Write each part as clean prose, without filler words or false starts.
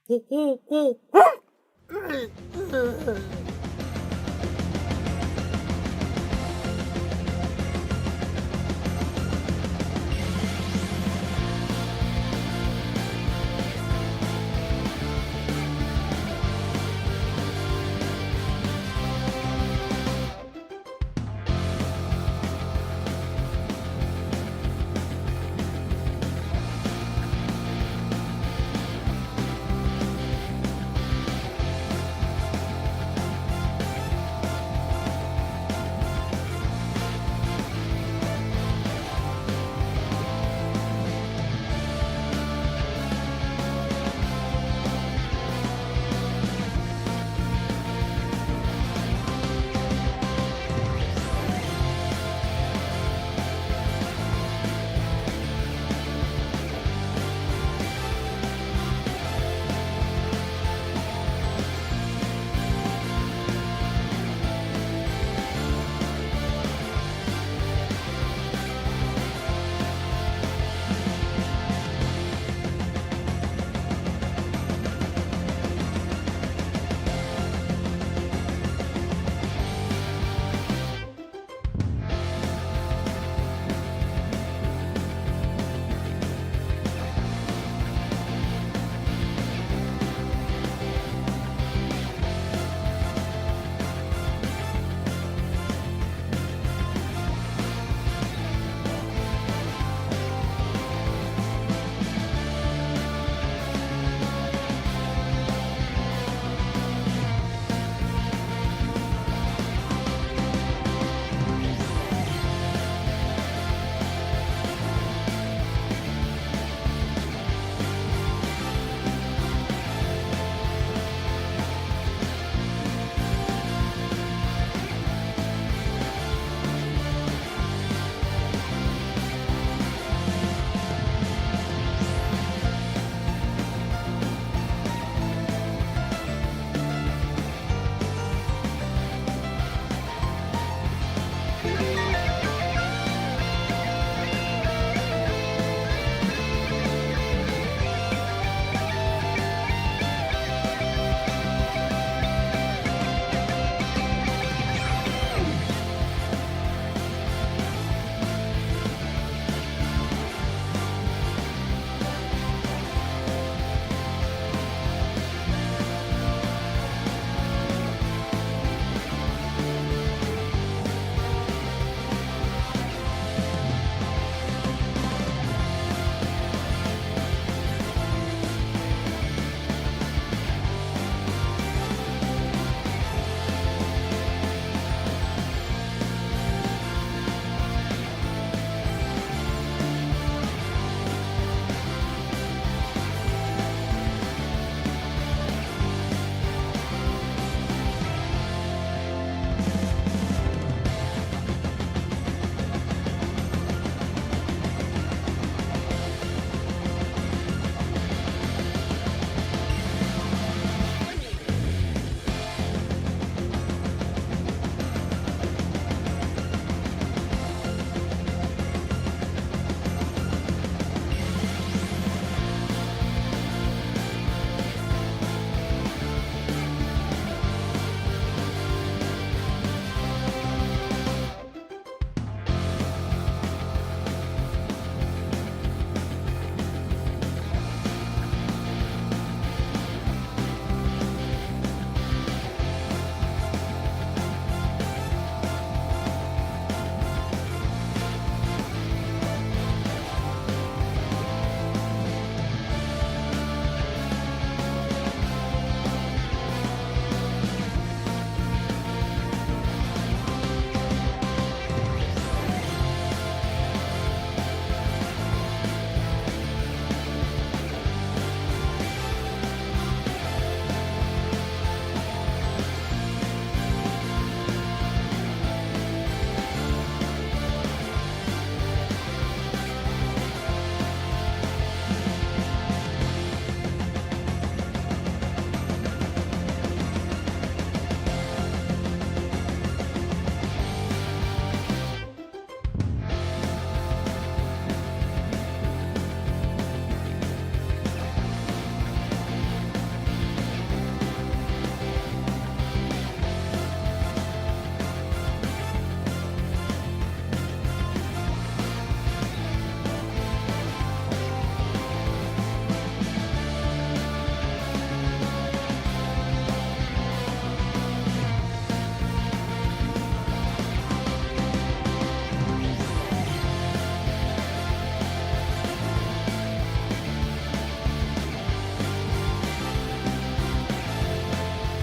เ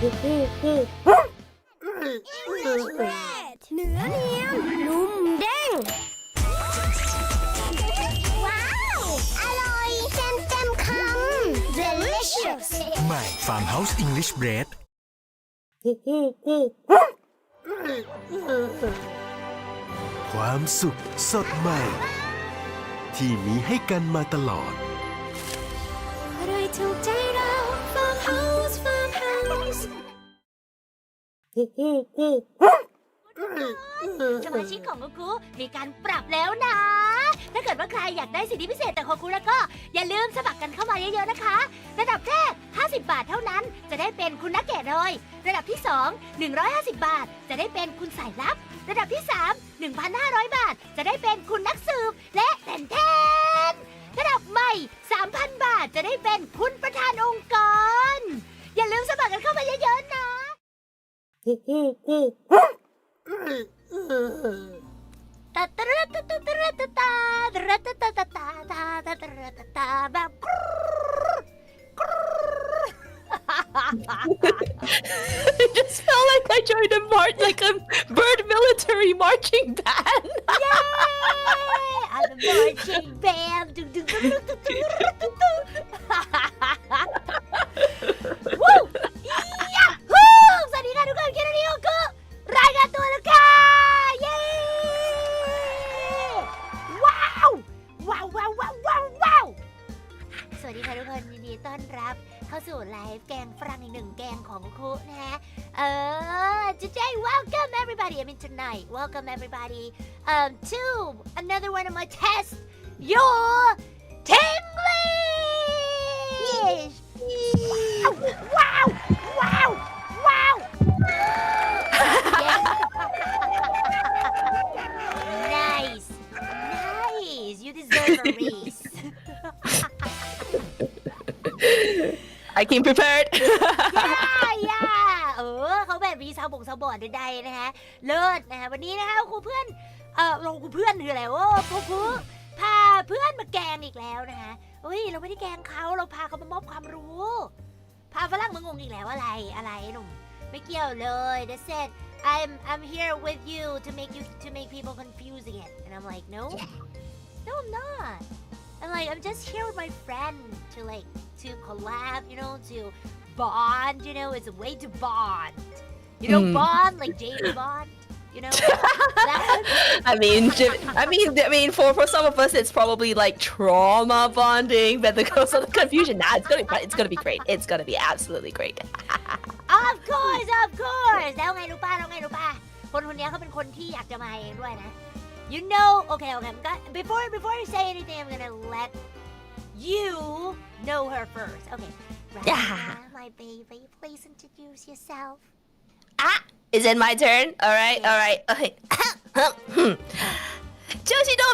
เนื้อเนียนนุ่มเด้งว้าวอร่อยเต็มคำ delicious ใหม่ Farmhouse English Bread ความสุขสดใหม่ ที่มีให้กันมาตลอด อร่อยถูกใจเรา Farmhouse สมาชิกของโฮคุมีการปรับแล้วนะ ถ้าเกิดว่าใครอยากได้สิทธิพิเศษจากโฮคุแล้วก็อย่าลืมสมัครกันเข้ามาเยอะๆนะคะ ระดับแรก50 บาทเท่านั้นจะได้เป็นคุณนักแกะรอยระดับที่2 150 บาทจะได้เป็นคุณสายลับ ระดับที่3 1,500 บาทจะได้เป็นคุณนักสืบและแทนระดับใหม่ 3,000 บาทจะได้เป็นคุณประธานองค์กรอย่าลืมสมัครกันเข้ามาเยอะๆนะตาตาตาตาตาตาตาตาตาตาตาตาตาตาตาตาแบบ It just felt like I joined like a bird military marching band. Yay! I'm the marching band. Woo! Yahoo! สวัสดีค่ะทุกคนแค่นี้ก็รายงานตัวแล้วค่ะเย้ว้าวว้าวว้าวว้าวว้าวว้าวสวัสดีค่ะทุกคนยินดีต้อนรับเข้าสู่ไลฟ์แกงฝรั่งอีกหนึ่งแกงของคุนะฮะtoday welcome everybody I mean tonight welcome everybody to another one of my tests your Thenglish wow wow wow yes nice nice you deserve a raise I came prepared. ย่าเขาแบบมีซาวบอร์ดใดๆนะฮะเลิศนะฮะวันนี้นะคะครูเพื่อนเราครูเพื่อนคืออะไรครูพาเพื่อนมาแกงอีกแล้วนะคะเฮ้ยเราไม่ได้แกงเขาเราพาเขามามอบความรู้พาฝรั่งมางงอีกแล้วอะไรหนุ่มไม่เกี่ยวเลย That's it I'm here with you to make people confusing it and I'm like no I'm not I'm just here with my friend to collab, to bond, it's a way to bond. Bond like James Bond, I mean, for some of us, it's probably like trauma bonding, but because of the confusion, it's gonna be great. It's gonna be absolutely great. Of course. แล้วไงรู้ป่ะคนนี้เขาเป็นคนที่อยากจะมาเองด้วยนะ okay. Before I say anything, I'm gonna let you know her first. Okay. Raina, my baby, please introduce yourself. Is it my turn? All right. Okay.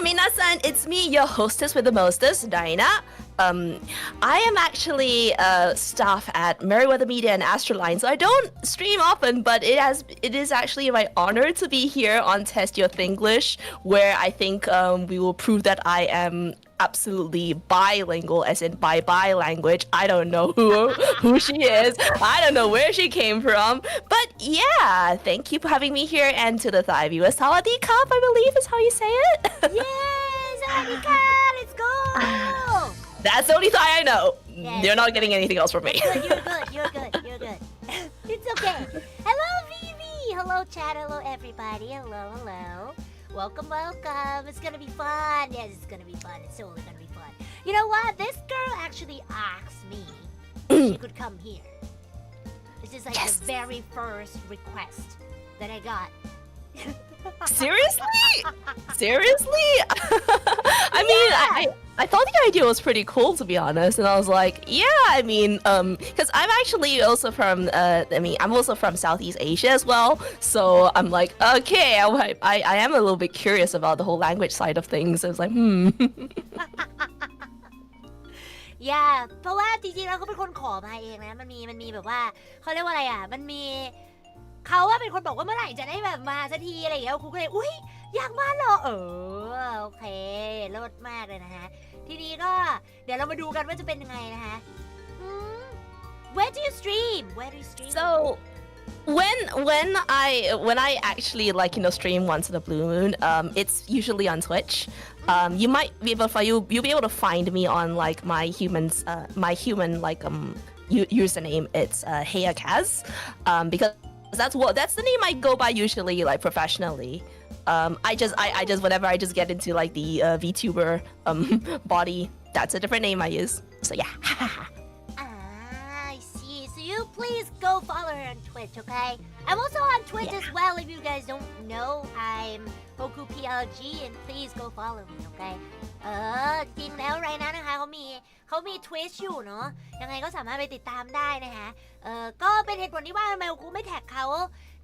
皆さん it's me, your hostess with the mostest, Raina. I am actually staff at Meriwether Media and Astroline, so I don't stream often, but it is actually my honor to be here on Test Your Thenglish, where I think we will prove that I am absolutely bilingual, as in by language. I don't know who she is. I don't know where she came from, but yeah, thank you for having me here. And to the Thai viewers, Sawadee Kap, I believe is how you say it. Yes, Sawadee Kap, let's go. That's the only Thai I know. Yes. You're not getting anything else from me. You're good. It's okay. Hello, Vivi. Hello, chat. Hello, everybody. Hello. Welcome. It's gonna be fun. Yes, it's gonna be fun. It's totally gonna be fun. You know what? This girl actually asked me if she could come here. This is like the very first request that I got. Seriously? I mean, I thought the idea was pretty cool, to be honest, and I was like, because I'm actually also from, I'm also from Southeast Asia as well, so I'm like, okay, I am a little bit curious about the whole language side of things. I was like, Yeah เพราะว่าจริงๆแล้วเขาเป็นคนขอมาเองนะมันมีแบบว่าเขาเรียกว่าอะไรมันมีเขาว่าเป็นคนบอกว่าเมื่อไหร่จะได้แบบมาสักทีอะไรอย่างเงี้ยครูก็เลยอุ๊ยอยากมาเหรอโอเคเลิศมากเลยนะฮะทีนี้ก็เดี๋ยวเรามาดูกันว่าจะเป็นยังไงนะคะ where do you stream? Where do you stream? So when I actually like stream once in a blue moon, it's usually on Twitch. You might be able you'll be able to find me on like my human like username. It's Heyakaz, because that's the name I go by usually like professionally. I just whenever I just get into like the VTuber body, that's a different name I use. So yeah. I see. So you please go follow her on Twitch, okay? I'm also on Twitch as well. If you guys don't know, I'm Hoku PLG, and please go follow me, okay? จริงแล้วไรนะนะคะเขามี Twitch อยู่เนาะยังไงก็สามารถไปติดตามได้นะคะก็เป็นเหตุผลที่ว่าทำไมกูไม่แท็กเขา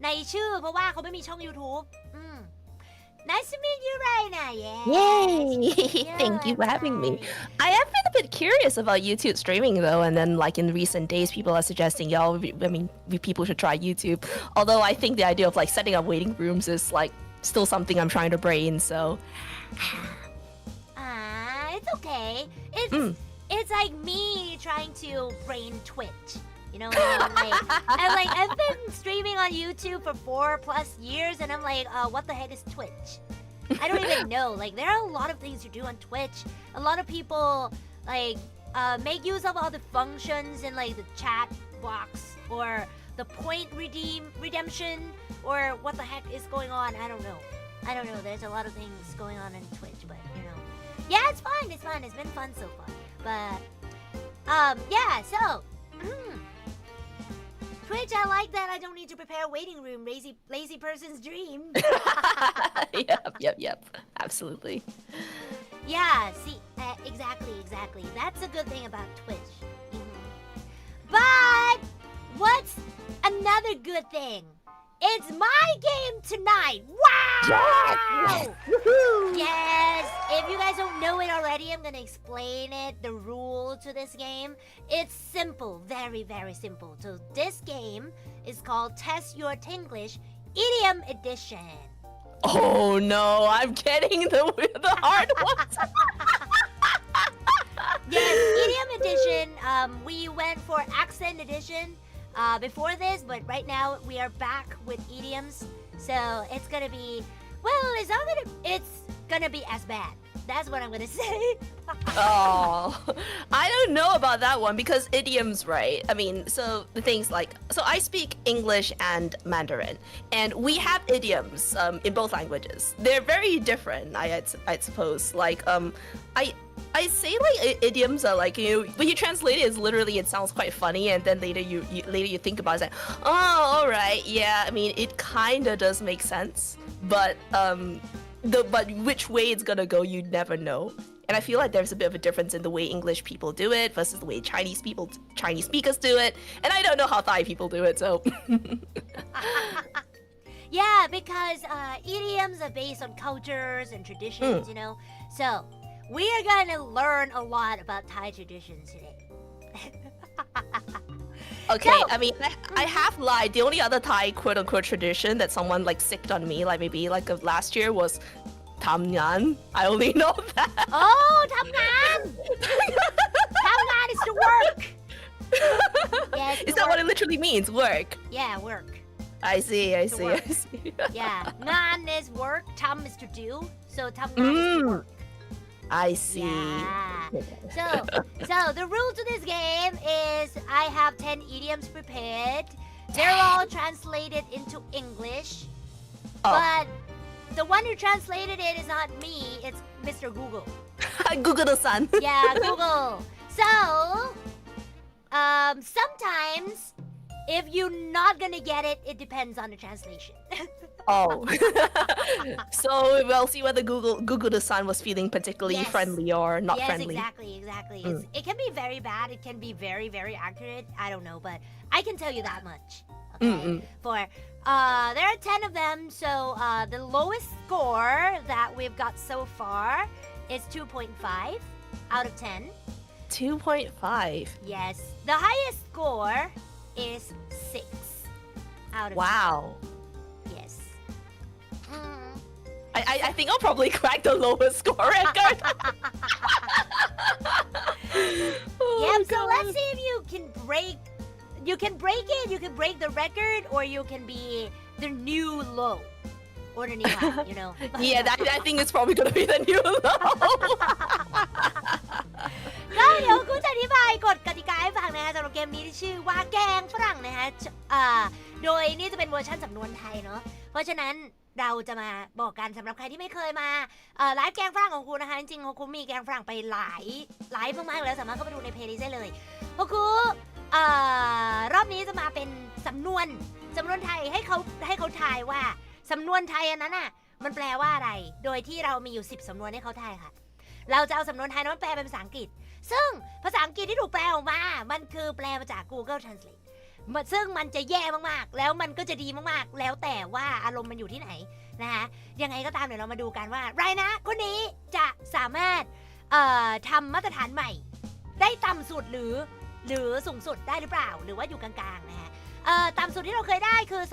ในชื่อเพราะว่าเขาไม่มีช่อง YouTube Nice to meet you, Raina. Yeah. Yay! Thank you for having me. I have been a bit curious about YouTube streaming though, and then like in recent days, people are suggesting, people should try YouTube. Although I think the idea of like setting up waiting rooms is like still something I'm trying to brain. So. It's okay. It's like me trying to brain Twitch. You know what I mean? I've been streaming on YouTube for 4+ years, and I'm like, what the heck is Twitch? I don't even know. Like, there are a lot of things to do on Twitch. A lot of people like make use of all the functions in like the chat box or the point redemption or what the heck is going on. I don't know. There's a lot of things going on Twitch, but yeah, it's fun. It's been fun so far. But yeah, so. Twitch, I like that I don't need to prepare a waiting room. Lazy person's dream. Yep. Absolutely. Yeah, see, exactly. That's a good thing about Twitch. But what's another good thing? It's my game tonight. Wow! Yes! If you guys don't know it already, I'm gonna explain it, the rule to this game. It's simple, very, very simple. So this game is called Test Your Thenglish Idiom Edition. Oh no, I'm getting the hard ones. Yes, Idiom Edition. We went for Accent Edition before this, but right now we are back with idioms. So it's gonna be, well, it's gonna be as bad. That's what I'm gonna say. Oh, I don't know about that one because idioms, right? I mean, so the things like, so I speak English and Mandarin, and we have idioms in both languages. They're very different, I'd suppose. Like, I say like idioms are like, when you translate it, literally it sounds quite funny, and then later you think about it, like, oh, all right, yeah. I mean, it kind of does make sense, but but which way it's gonna go, you never know. And I feel like there's a bit of a difference in the way English people do it versus the way Chinese speakers do it, and I don't know how Thai people do it, so. Yeah, because idioms are based on cultures and traditions, So we are gonna learn a lot about Thai traditions today. Okay, So- I mean, I have lied. The only other Thai quote-unquote tradition that someone like sicked on me, like maybe like last year, was Tam Ngan. I only know that. Oh, ทำงาน ทำงานis to work. Yeah, it's Is to that what work. it literally means? Work. Yeah, work. I see. work. I see. Yeah, งาน is work, ทำ is to do, so ทำงาน is to work. I see. Yeah. So the rule to this game is I have 10 idioms prepared. They're all translated into English. Oh. But the one who translated it is not me, it's Mr. Google. Google-san. Yeah, Google. So, sometimes if you're not gonna get it, it depends on the translation. Oh. So we'll see whether Google-san was feeling particularly Yes. friendly or not Yes, friendly. exactly. It can be very bad. It can be very, very accurate. I don't know, but I can tell you that much. Okay. For there are 10 of them, so the lowest score that we've got so far is 2.5 out of 10. 2.5. Yes. The highest score is 6 out of 10. Wow. Yes. I think I'll probably crack the lowest score record. Yep, so let's see if you can break you can break it, you can break the record, or you can be the new low or the new high, you know. Yeah, I think it's probably gonna be the new low. ก็เดี๋ยวกูจะอธิบายกฎกติกาให้ฟังนะคะสำหรับเกมนี้ที่ชื่อว่าแกงฝรั่งนะคะโดยนี่จะเป็นเวอร์ชันสำนวนไทยเนาะเพราะฉะนั้นเราจะมาบอกกันสำหรับใครที่ไม่เคยมาไลฟ์แกงฝรั่งของกูนะคะจริงๆของกูมีแกงฝรั่งไปหลายไลฟ์มากๆแล้วสามารถเข้าไปดูในเพลย์ลิสต์ได้เลยเพราะกูรอบนี้จะมาเป็นสำนวนไทยให้เขาทายว่าสำนวนไทยอันนั้นน่ะมันแปลว่าอะไรโดยที่เรามีอยู่10สำนวนให้เขาทายค่ะเราจะเอาสำนวนไทยนั้นแปลเป็นภาษาอังกฤษซึ่งภาษาอังกฤษที่ถูกแปลออกมามันคือแปลมาจาก Google Translate ซึ่งมันจะแย่มากๆแล้วมันก็จะดีมากๆแล้วแต่ว่าอารมณ์มันอยู่ที่ไหนนะคะยังไงก็ตามเดี๋ยวเรามาดูกันว่าไรนะคนนี้จะสามารถทำมาตรฐานใหม่ได้ต่ำสุดหรือสูงสุดได้หรือเปล่าหรือว่าอยู่กลางๆนะคะต่ำสุดที่เราเคยได้คือ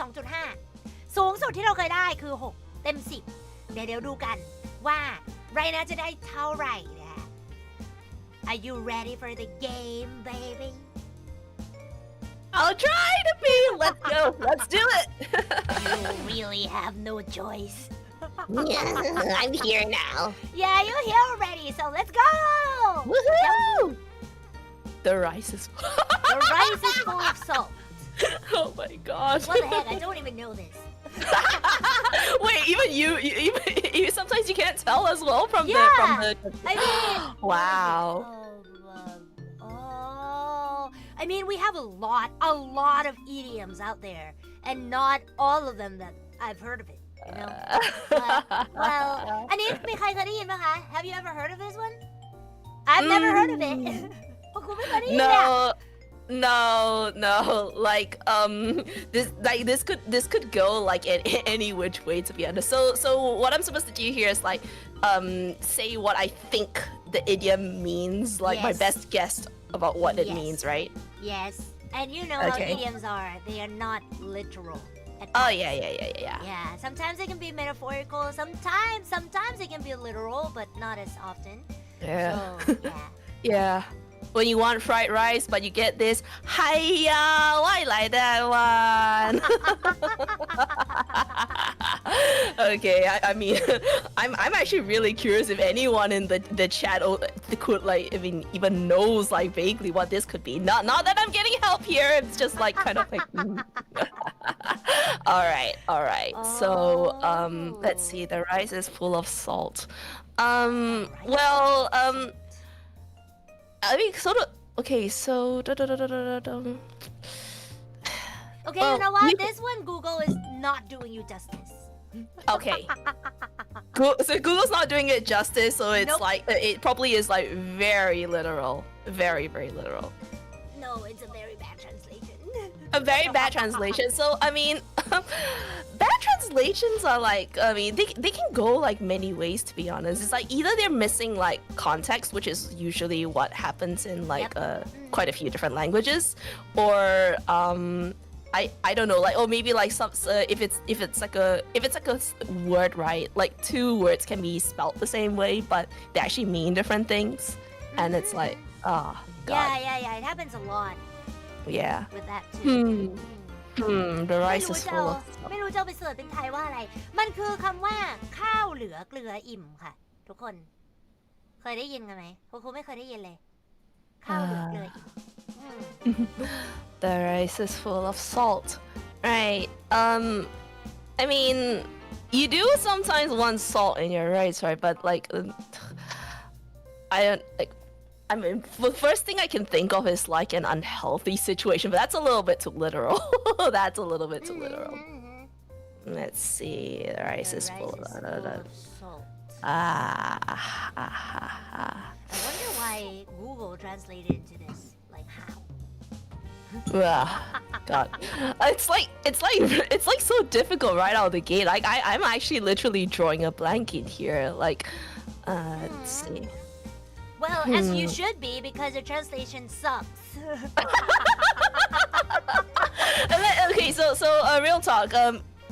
2.5 สูงสุดที่เราเคยได้คือ6เต็ม10เดี๋ยวดูกันว่าไรนะจะได้เท่าไหร่นะ Are you ready for the game baby I'll try to be. Let's go. Let's do it. You really have no choice I'm here now. Yeah you're here already so let's go Woohoo! The rice is. The rice is full of salt Oh my gosh. What the heck I don't even know this Wait, even you sometimes you can't tell as well from the. I mean Wow. I mean we have a lot of idioms out there and not all of them that I've heard of it you know well อันนี้มีใครเคยได้ยินไหมคะ Have you ever heard of this one I've never heard of it คุณไม่เคยได้ยินเลย No, like this could go like in any which way to be honest. So what I'm supposed to do here is like say what I think the idiom means, like my Yes. best guess about what it Yes. means, right? Yes and you know Okay. how idioms are they are not literal at Oh times. yeah. Sometimes they can be metaphorical sometimes they can be literal but not as often Yeah. so yeah Yeah. When you want fried rice, but you get this, hiya, why like that one? Okay, I mean, I'm actually really curious if anyone in the chat could like even knows like vaguely what this could be. Not that I'm getting help here. It's just like kind of like. All right. So let's see. The rice is full of salt. I mean, sort of. Okay, so. Okay, you know what? This one Google is not doing you justice. Okay. So Google's not doing it justice, so it's Nope. like it probably is like very literal, very literal. No, it's a very bad translation. A very bad translation. So I mean, bad translations are like they can go like many ways to be honest. It's like either they're missing like context, which is usually what happens in like quite a few different languages, or I don't know, like, or maybe like some if it's like a word, right? Like two words can be spelled the same way, but they actually mean different things, and it's like, oh god, Yeah. It happens a lot yeah. with that too. The ไม่ rice รู้ is จะ full เอา of. ไม่รู้จะเอาไปเสิร์ชเป็นไทยว่าอะไร มันคือคำว่าข้าวเหลือเกลืออิ่มค่ะ ทุกคน เคยได้ยินกันไหมครูไม่เคยได้ยินเลย ข้าวเหลือเกลืออิ่ม The rice is full of salt, right? I mean, you do sometimes want salt in your rice, right? But like, I don't like. I mean, the first thing I can think of is like an unhealthy situation, but that's a little bit too literal. That's a little bit too literal. Let's see. The rice is full of salt. Ah. I wonder why Google translated into this. Like how? God, it's like so difficult right out of the gate. Like I'm actually literally drawing a blanket here. Like, let's see. Well, as you should be because the translation sucks. Okay, so real talk.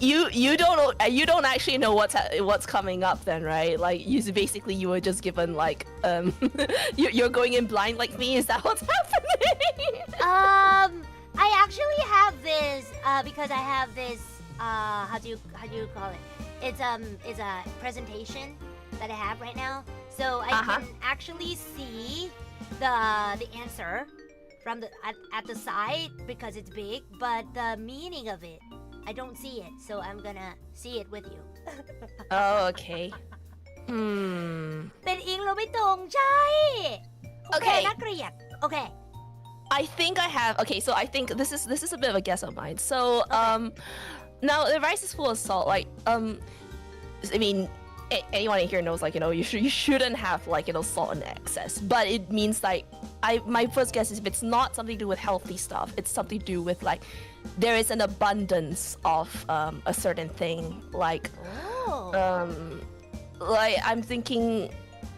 You don't actually know what's coming up then, right? Like you were just given like you're going in blind like me. Is that what's happening? I actually have this because I have this how do you call it? It's a presentation that I have right now, so I can actually see the answer from the at the side because it's big, but the meaning of it I don't see it, so I'm gonna see it with you. Oh, okay. เป็นอิงเราไม่ตรงใช่โอเค Okay. น่าเกลียดโอเค I think I have. Okay, so I think this is a bit of a guess of mine. So now the rice is full of salt. Like I mean, anyone in here knows like you shouldn't have like salt in excess. But it means like my first guess is if it's not something to do with healthy stuff, it's something to do with like there is an abundance of a certain thing. Like like I'm thinking.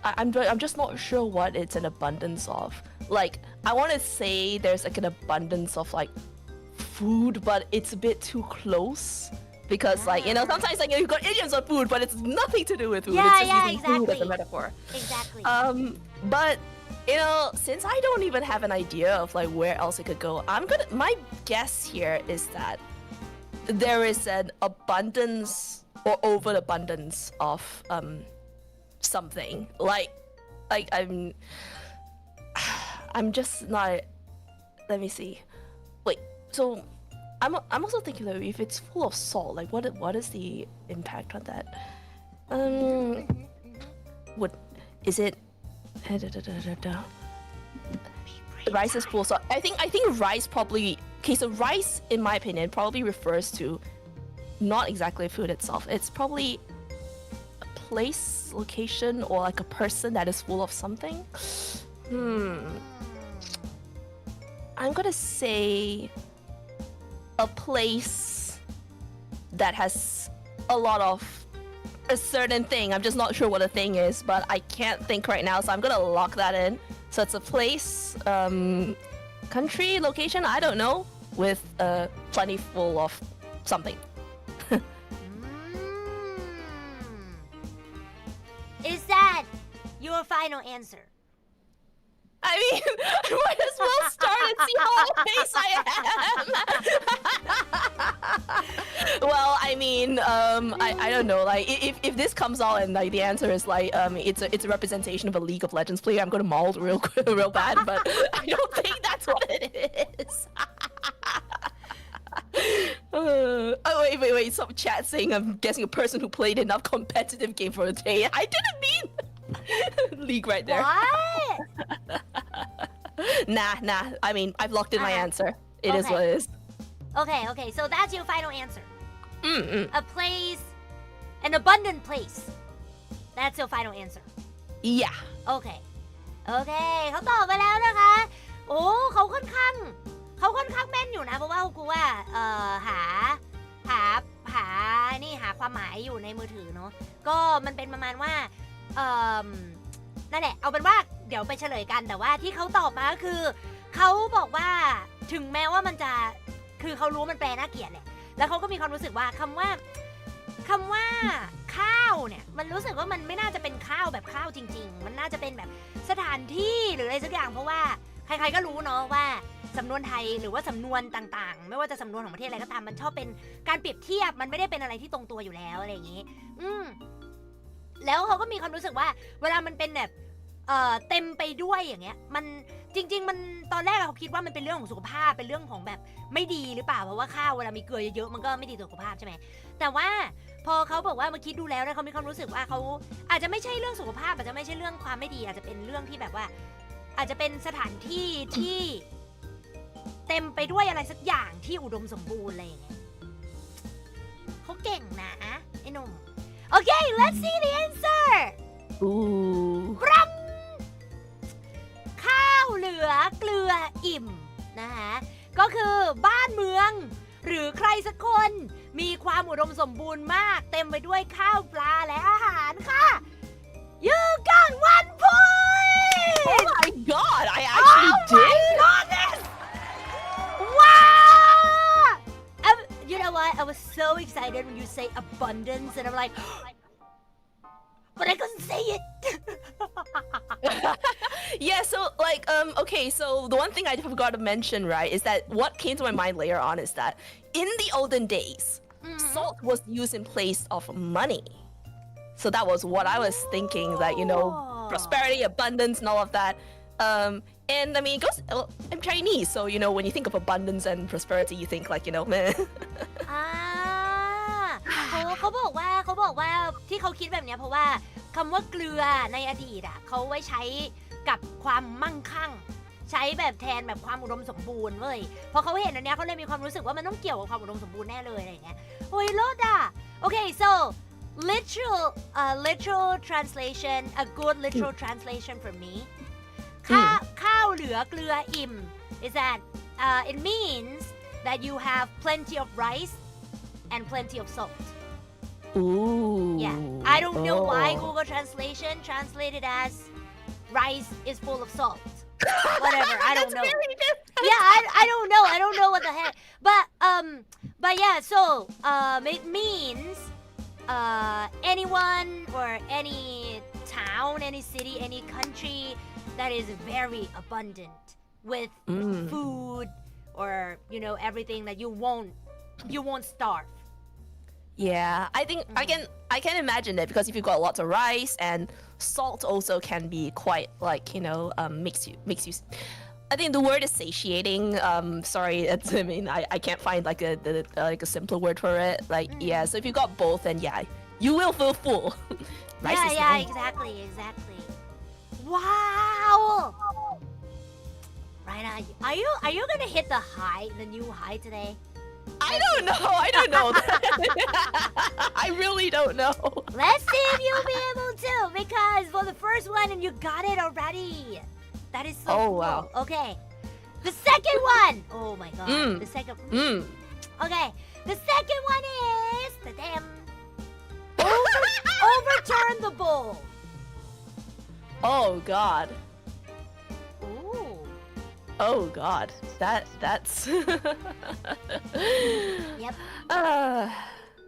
I'm just not sure what it's an abundance of. Like, I want to say there's like an abundance of like food, but it's a bit too close because like sometimes like you've got idioms on food, but it's nothing to do with food. It's just using food as a metaphor. Exactly. But since I don't even have an idea of like where else it could go, my guess here is that there is an abundance or overabundance of something like I'm just not. Let me see. Wait. So I'm also thinking that if it's full of salt, like what is the impact on that? What is it? Rice is full of salt. I think rice probably. Okay, so rice, in my opinion, probably refers to not exactly food itself. It's probably place, location, or like a person that is full of something. I'm gonna say a place that has a lot of a certain thing. I'm just not sure what the thing is, but I can't think right now, so I'm gonna lock that in. So it's a place, country, location, I don't know, with plenty full of something. Is that your final answer? I mean, I might as well start and see how off base I am. Well, I mean, I don't know. Like, if this comes out and like the answer is like it's a representation of a League of Legends player, I'm gonna maul real bad. But I don't think that's what it is. Oh wait! Some chat saying I'm guessing a person who played enough competitive game for a day. I didn't mean League right there. What? Nah. I mean, I've locked in my answer. It is what it is. Okay. So that's your final answer. A place, an abundant place. That's your final answer. Yeah. Okay. เขาตอบมาแล้วนะคะ โอ้เขาค่อนข้างแม่นอยู่นะเพราะว่ากูว่าหาความหมายอยู่ในมือถือเนาะก็มันเป็นประมาณว่านั่นแหละเอาเป็นว่าเดี๋ยวไปเฉลยกันแต่ว่าที่เขาตอบมาก็คือเขาบอกว่าถึงแม้ว่ามันจะคือเขารู้มันแปลน่าเกลียดแหละแล้วเขาก็มีความรู้สึกว่าคำว่าข้าวเนี่ยมันรู้สึกว่ามันไม่น่าจะเป็นข้าวแบบข้าวจริงๆมันน่าจะเป็นแบบสถานที่หรืออะไรสักอย่างเพราะว่าใครๆก็รู้เนาะว่าสำนวนไทยหรือว่าสำนวนต่างๆไม่ว่าจะสำนวนของประเทศอะไรก็ตามมันชอบเป็นการเปรียบเทียบมันไม่ได้เป็นอะไรที่ตรงตัวอยู่แล้วอะไรอย่างนี้แล้วเขาก็มีความรู้สึกว่าเวลามันเป็นแบบเต็มไปด้วยอย่างเงี้ยมันจริงๆมันตอนแรกเขาคิดว่ามันเป็นเรื่องของสุขภาพเป็นเรื่องของแบบไม่ดีหรือเปล่าเพราะว่าข้าวเวลามีเกลือเยอะๆมันก็ไม่ดีต่อสุขภาพใช่ไหมแต่ว่าพอเขาบอกว่ามาคิดดูแล้วเนี่ยเขามีความรู้สึกว่าเขาอาจจะไม่ใช่เรื่องสุขภาพอาจจะไม่ใช่เรื่องความไม่ดีอาจจะเป็นเรื่องที่แบบว่าอาจจะเป็นสถานที่ที่เต็มไปด้วยอะไรสักอย่างที่อุดมสมบูรณ์อะไรอย่างเงี้ยเขาเก่งนะไอ้หนุ่มโอเค let's see the answerข้าวเหลือเกลืออิ่มนะคะก็คือบ้านเมืองหรือใครสักคนมีความอุดมสมบูรณ์มากเต็มไปด้วยข้าวปลาและอาหารค่ะ You got 1 point Oh my god I actually did goodness wow you know what I was so excited when you say abundance and I'm like but I couldn't say it Yeah, so like okay, so the one thing I forgot to mention, right, is that what came to my mind later on is that in the olden days, salt was used in place of money. So that was what I was thinking, that prosperity, abundance, and all of that. And I mean, it goes. I'm Chinese, so when you think of abundance and prosperity, you think like meh. เขาบอกว่าที่เขาคิดแบบเนี้ยเพราะว่าคำว่าเกลือในอดีตอ่ะเขาไว้ใช้กับความมั่งคั่ง ใช้แบบแทนแบบความอุดมสมบูรณ์เว้ยพอเขาเห็นอันเนี้ยเขาเลยมีความรู้สึกว่ามันต้องเกี่ยวกับความอุดมสมบูรณ์แน่เลยอะไรอย่างเงี้ยโอ้ยรอดอ่ะ Okay, so literal translation, a good literal translation for me. ข้าวเหลือเกลืออิ่ม is that it means that you have plenty of rice and plenty of salt. Ooh. Yeah, I don't know why Google Translation translated as rice is full of salt. Whatever, I don't know. Yeah, I don't know what the heck. But yeah, so it means anyone or any town, any city, any country that is very abundant with food or everything that you won't starve. Yeah, I think I can imagine it, because if you've got lots of rice, and salt also can be quite like makes you. I think the word is satiating. Sorry, I can't find like a simpler word for it. Like yeah, so if you got both, then yeah, you will feel full. Rice is nice. Exactly. Wow. Raina, are you gonna hit the new high today? I don't know. I really don't know. Let's see if you'll be able to, because for the first one and you got it already. That is so cool. Wow. Okay. The second one. Oh my god. The second. Okay. The second one is overturn the bowl. Oh god. Ooh. Oh god. That's Yep.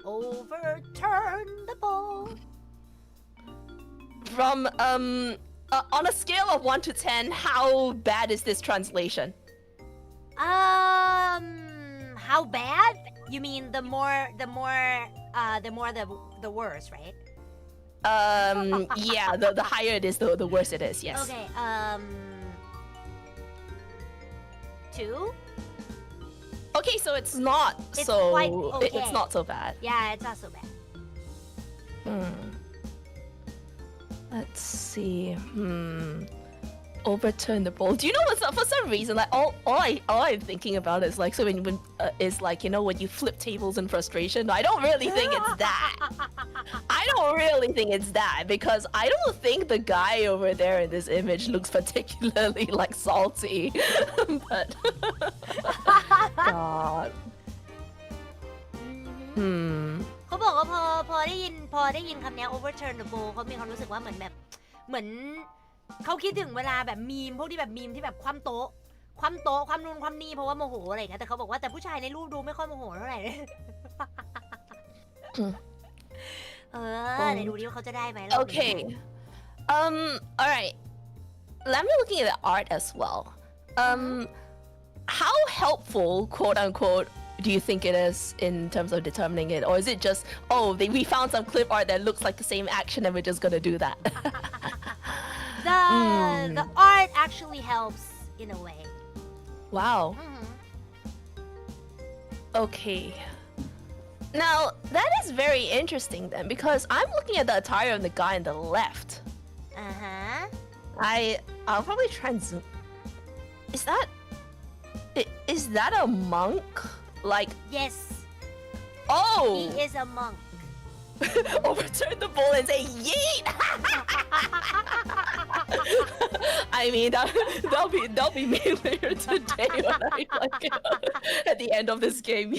Overturn the bowl. From on a scale of 1 to 10, how bad is this translation? How bad? You mean the more the worse, right? Yeah, the higher it is, the worse it is. Yes. Okay. 2. Okay, so it's not It's so quite okay. It's not so bad. Yeah, it's not so bad. Let's see. Overturn the bowl. Do you know what's up? For some reason, like all I'm thinking about is like, so when is like when you flip tables in frustration. I don't really think it's that. I don't really think it's that, because I don't think the guy over there in this image looks particularly like salty. But God. เขาบอกว่าพอได้ยินคำนี้ overturn the bowl เขามีความรู้สึกว่าเหมือนเขาคิดถึงเวลาแบบมีมพวกที่แบบมีมที่แบบคว่ำโต๊ะความนู่นความนี่เพราะว่าโมโหอะไรอย่างเงี้ยแต่เขาบอกว่าแต่ผู้ชายในรูปดูไม่ค่อยโมโหเท่าไหร่เลยไหนดูดิว่าเขาจะได้ไหม Okay. All right. Let me looking at the art as well. How helpful, quote unquote, do you think it is in terms of determining it, or is it just we found some clip art that looks like the same action and we're just gonna do that? The art actually helps in a way. Wow. Okay. Now that is very interesting then, because I'm looking at the attire of the guy on the left. I'll probably try and zoom. Is that a monk? Like Yes. Oh. He is a monk. Overturn the bowl and say yeet. I mean that'll be me later today when I like at the end of this game.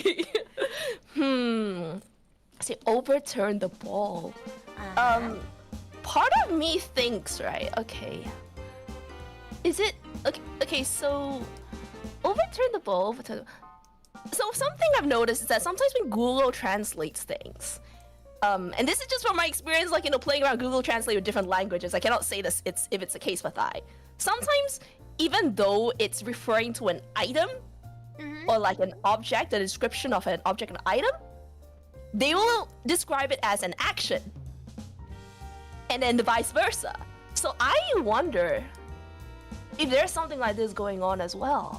Say overturn the ball. Part of me thinks, right? Okay. Is it okay, so overturn the ball, So something I've noticed is that sometimes when Google translates things, and this is just from my experience, like playing around Google Translate with different languages. I cannot say this if it's the case with I. sometimes even though it's referring to an item or like an object, the description of an object and item, they will describe it as an action. And then the vice versa. So I wonder if there's something like this going on as well.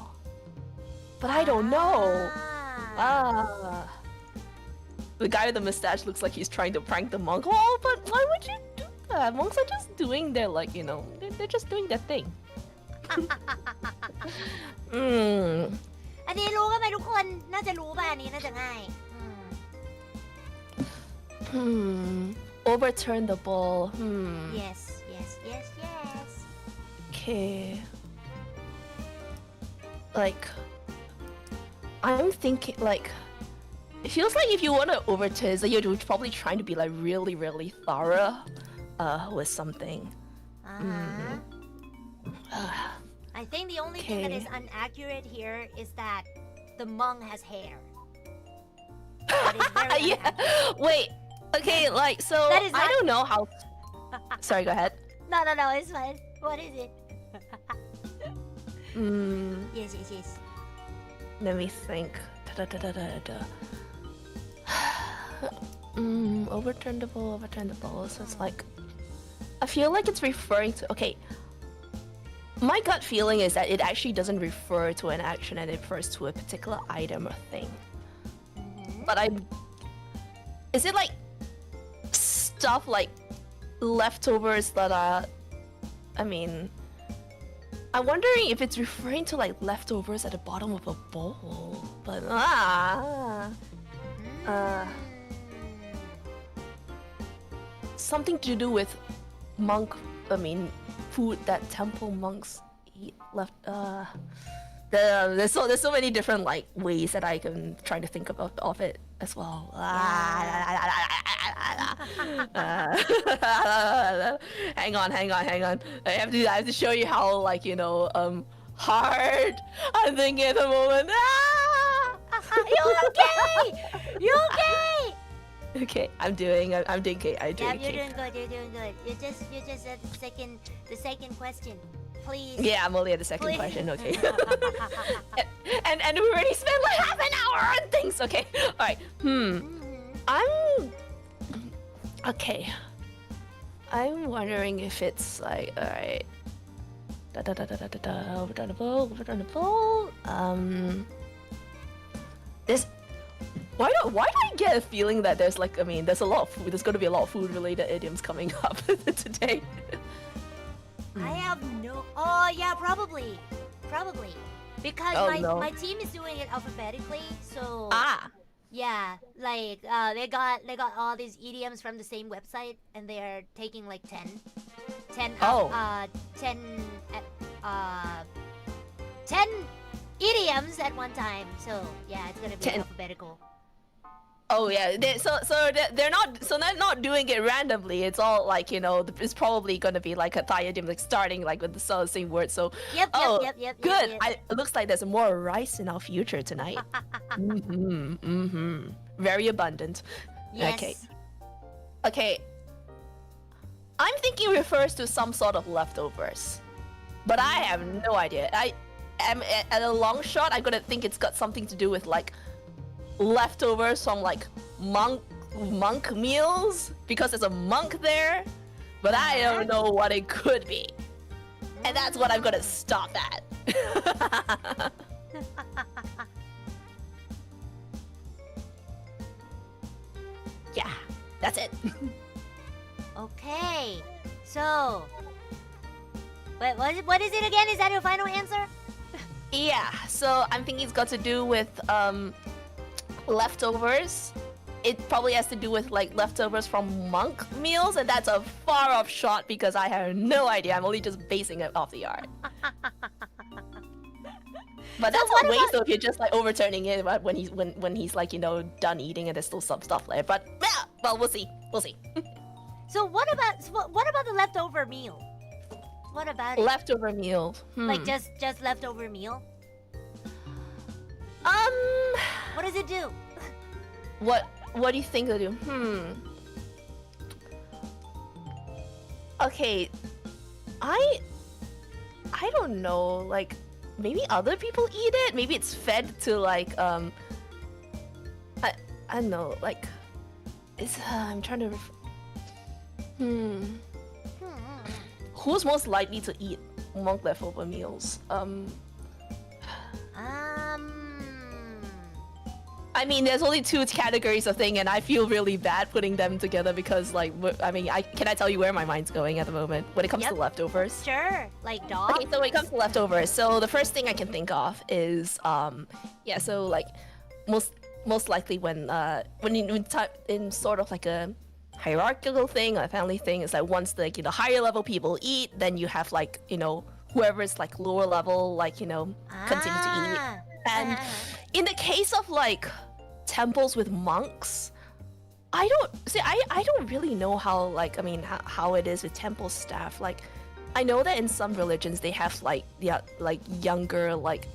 But I don't know. The guy with the mustache looks like he's trying to prank the monk. Oh, but why would you do that? Monks are just doing their, like, you know, they're just doing their thing. อันนี้รู้กันไหมทุกคนน่าจะรู้ป่ะอันนี้น่าจะง่าย Overturn the ball. yes yes yes yes Okay. Like, I'm thinking, like, it feels like if you want to overturn, so you're probably trying to be like really, really thorough, with something. I think the only thing that is inaccurate here is that the monk has hair. That is very Yeah. Wait. Okay. Like, so That is I not- don't know how. Sorry. Go ahead. No, it's fine. What is it? Yes. Let me think. Overturn the ball. So it's like, I feel like it's referring to. Okay. My gut feeling is that it actually doesn't refer to an action and it refers to a particular item or thing. But is it like stuff like leftovers that are, I mean, I'm wondering if it's referring to like leftovers at the bottom of a bowl. But something to do with food that temple monks eat left. There's so many different like ways that I can try to think of it as well. Hang on. I have to show you how, like, you know, hard I'm thinking at the moment. You okay? You okay? Okay, I'm doing okay. I'm doing Yeah, okay. you're doing good. You just at the second question. Please. Yeah, I'm only at the second Please. question. Okay. and we already spent like half an hour on things. Okay. All right. I'm wondering if it's like, all right. Overturn the ball. This. Why do I get a feeling that there's like, I mean, there's a lot of food. There's going to be a lot of food-related idioms coming up today. I have no. Oh yeah, probably. Because my team is doing it alphabetically, so yeah, like they got all these idioms from the same website, and they are taking like 10 idioms at one time. So yeah, it's gonna be 10. alphabetical. Oh yeah, they're not doing it randomly. It's all like, you know, it's probably gonna be like a Thai idiom, like starting like with the same word. So Yep. good. Yep. It looks like there's more rice in our future tonight. Very abundant. Yes. Okay. I'm thinking refers to some sort of leftovers, but I have no idea. I am at a long shot. I'm gonna think it's got something to do with like leftovers from like monk meals because there's a monk there, but I don't know what it could be, and that's what I'm gonna stop at. Yeah, that's it. Okay. So, wait, what is it again? Is that your final answer? Yeah, so I'm thinking it's got to do with leftovers. It probably has to do with like leftovers from monk meals, and that's a far off shot because I have no idea. I'm only just basing it off the art. But that's a waste though if you're just like overturning it when he's like, you know, done eating and there's still some stuff there. But yeah, well, we'll see. So what about the leftover meal? What about it? Leftover meal. Like just leftover meal? What does it do? What do you think it'll do? Okay. I don't know. Like maybe other people eat it. Maybe it's fed to like I don't know. Like it's I'm trying to. Who's most likely to eat monk leftover meals? I mean, there's only two categories of thing, and I feel really bad putting them together because, like, I mean, can I tell you where my mind's going at the moment when it comes to leftovers? Sure, like dogs. Okay, so when it comes to leftovers, so the first thing I can think of is, yeah, so like, most likely when in sort of like a hierarchical thing or a family thing, it's like once the higher level people eat, then you have like whoever's like lower level, like continue to eat. And in the case of like temples with monks, I don't really know how like how it is with temple staff. Like I know that in some religions they have like younger like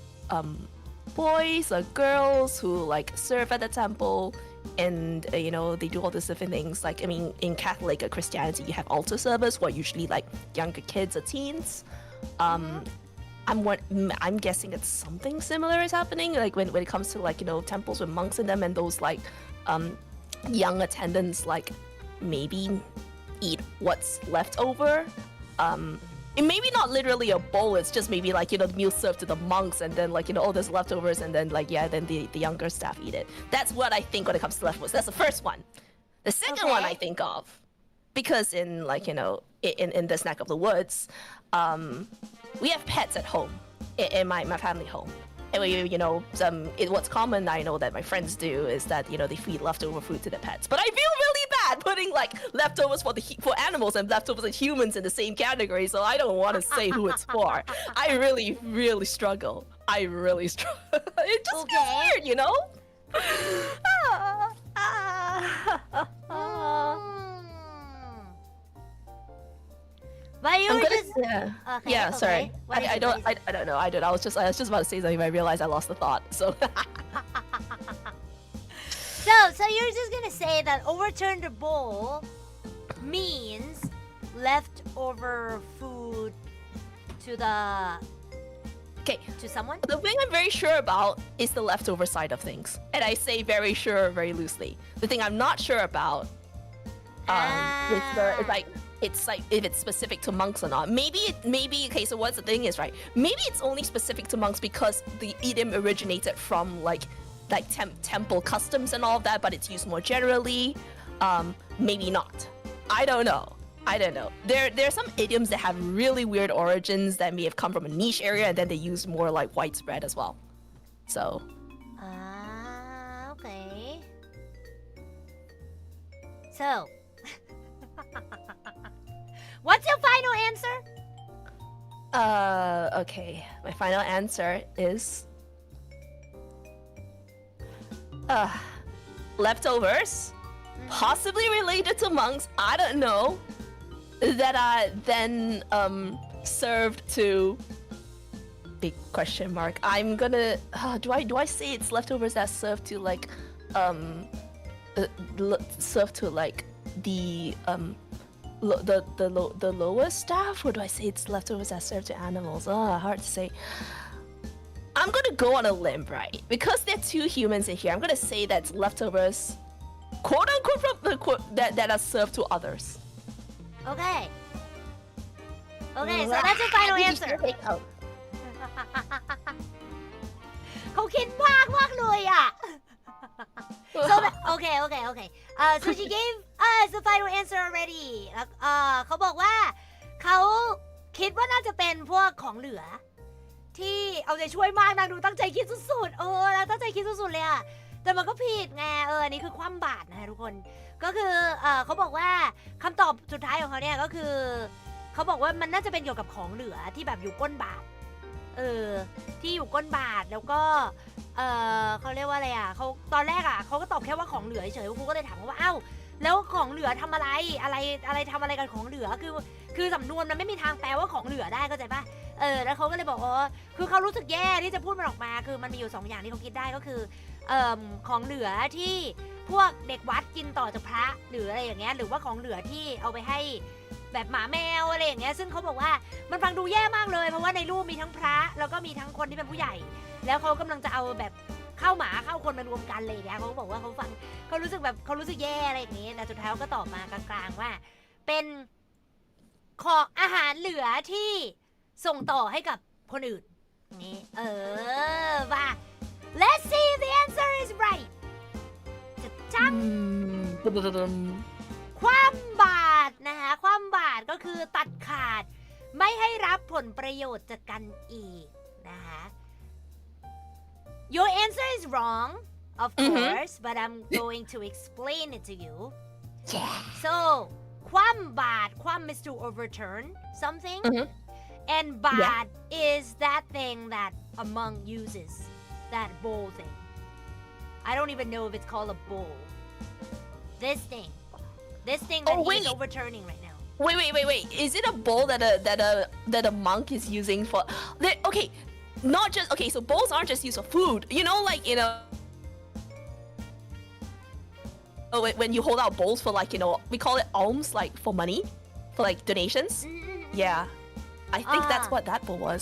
boys or girls who like serve at the temple, and they do all these different things. Like I mean, in Catholic or Christianity, you have altar servers who are usually like younger kids or teens. I'm guessing that something similar is happening, like when it comes to like temples with monks in them, and those like young attendants like maybe eat what's left over. And maybe not literally a bowl, it's just maybe like the meal served to the monks, and then like all there's leftovers, and then like then the younger staff eat it. That's what I think when it comes to leftovers. That's the first one. The second one I think of, because in like in this neck of the woods, we have pets at home, in my family home. And what's common I know that my friends do is that they feed leftover food to the pets. But I feel really bad putting like leftovers for animals and leftovers for humans in the same category, so I don't want to say who it's for. I really struggle. It just feels weird, But you were just sorry. I don't know. I was just about to say something, but I realized I lost the thought. So so you're just gonna say that overturn the bowl means leftover food to someone? The thing I'm very sure about is the leftover side of things, and I say very sure very loosely. The thing I'm not sure about is like if it's specific to monks or not. Maybe okay, so what's the thing is, right, maybe it's only specific to monks because the idiom originated from like temple customs and all of that, but it's used more generally. Maybe not. I don't know. There are some idioms that have really weird origins that may have come from a niche area, and then they use more like widespread as well. So okay. So what's your final answer? Okay. My final answer is leftovers, possibly related to monks, I don't know, that are then served to big question mark. I'm gonna do I say it's leftovers that served to like served to like the lower staff, or do I say it's leftovers that serve to animals? Hard to say. I'm gonna go on a limb, right? Because there are two humans in here, I'm gonna say that's leftovers, quote unquote, from that are served to others. Okay, so that's your final answer. เขาคิดมากเลยอ่ะ So okay. So she gave us the final answer already. เขาบอกว่าเขาคิดว่าน่าจะเป็นพวกของเหลือที่เอาใจช่วยมากนางดูตั้งใจคิดสุดๆแล้วตั้งใจคิดสุดๆเลยอะแต่มันก็ผิดไงอันนี้คือคว่ำบาตรนะทุกคนก็คือเขาบอกว่าคำตอบสุดท้ายของเขาเนี่ยก็คือเขาบอกว่ามันน่าจะเป็นเกี่ยวกับของเหลือที่แบบอยู่ก้นบาตรที่อยู่ก้นบาตรแล้วก็เขาเรียกว่าอะไรอ่ะเขาตอนแรกอ่ะเขาก็ตอบแค่ว่าของเหลือเฉยๆครูก็เลยถามว่าเอ้าแล้วของเหลือทำอะไรทำอะไรกันของเหลือคือสำนวนมันไม่มีทางแปลว่าของเหลือได้เข้าใจปะแล้วเขาก็เลยบอกคือเขารู้สึกแย่ที่จะพูดมันออกมาคือมันมีอยู่2อย่างที่เขาคิดได้ก็คือของเหลือที่พวกเด็กวัดกินต่อจากพระหรืออะไรอย่างเงี้ยหรือว่าของเหลือที่เอาไปให้ แบบหมาแมวอะไรอย่างเงี้ยซึ่งเขาบอกว่ามันฟังดูแย่มากเลยเพราะว่าในรูปมีทั้งพระแล้วก็มีทั้งคนที่เป็นผู้ใหญ่ แล้วเขากำลังจะเอาแบบเข้าหมาเข้าคนมารวมกันเลยเนี่ยเขาก็บอกว่าเขาฟังเขารู้สึกแบบเขารู้สึกแย่อะไรอย่างงี้แต่สุดท้ายเขาก็ตอบมากลางๆว่าเป็นของอาหารเหลือที่ส่งต่อให้กับคนอื่นนี่ว่า let's see if the answer is right จะจังความบาดนะคะความบาดก็คือตัดขาดไม่ให้รับผลประโยชน์จากกันอีกนะคะ Your answer is wrong of course but I'm going to explain it to you so ความบาดความ is to overturn something and บาด is that thing that a monk uses that bowl thing I don't even know if it's called a bowl this thing that he's overturning right now. Wait. Is it a bowl that a monk is using for? Okay, not just okay. So bowls aren't just used for food. You know, like when you hold out bowls for like we call it alms, like for money, for like donations. Yeah, I think that's what that bowl was.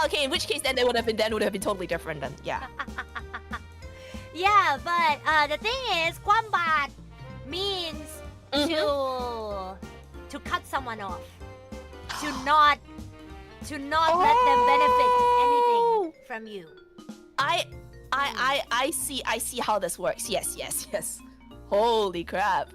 Okay, in which case then it would have been totally different then. Yeah. Yeah, but the thing is, ความบาด means to cut someone off, to not let them benefit anything from you. I see how this works. Yes. Holy crap.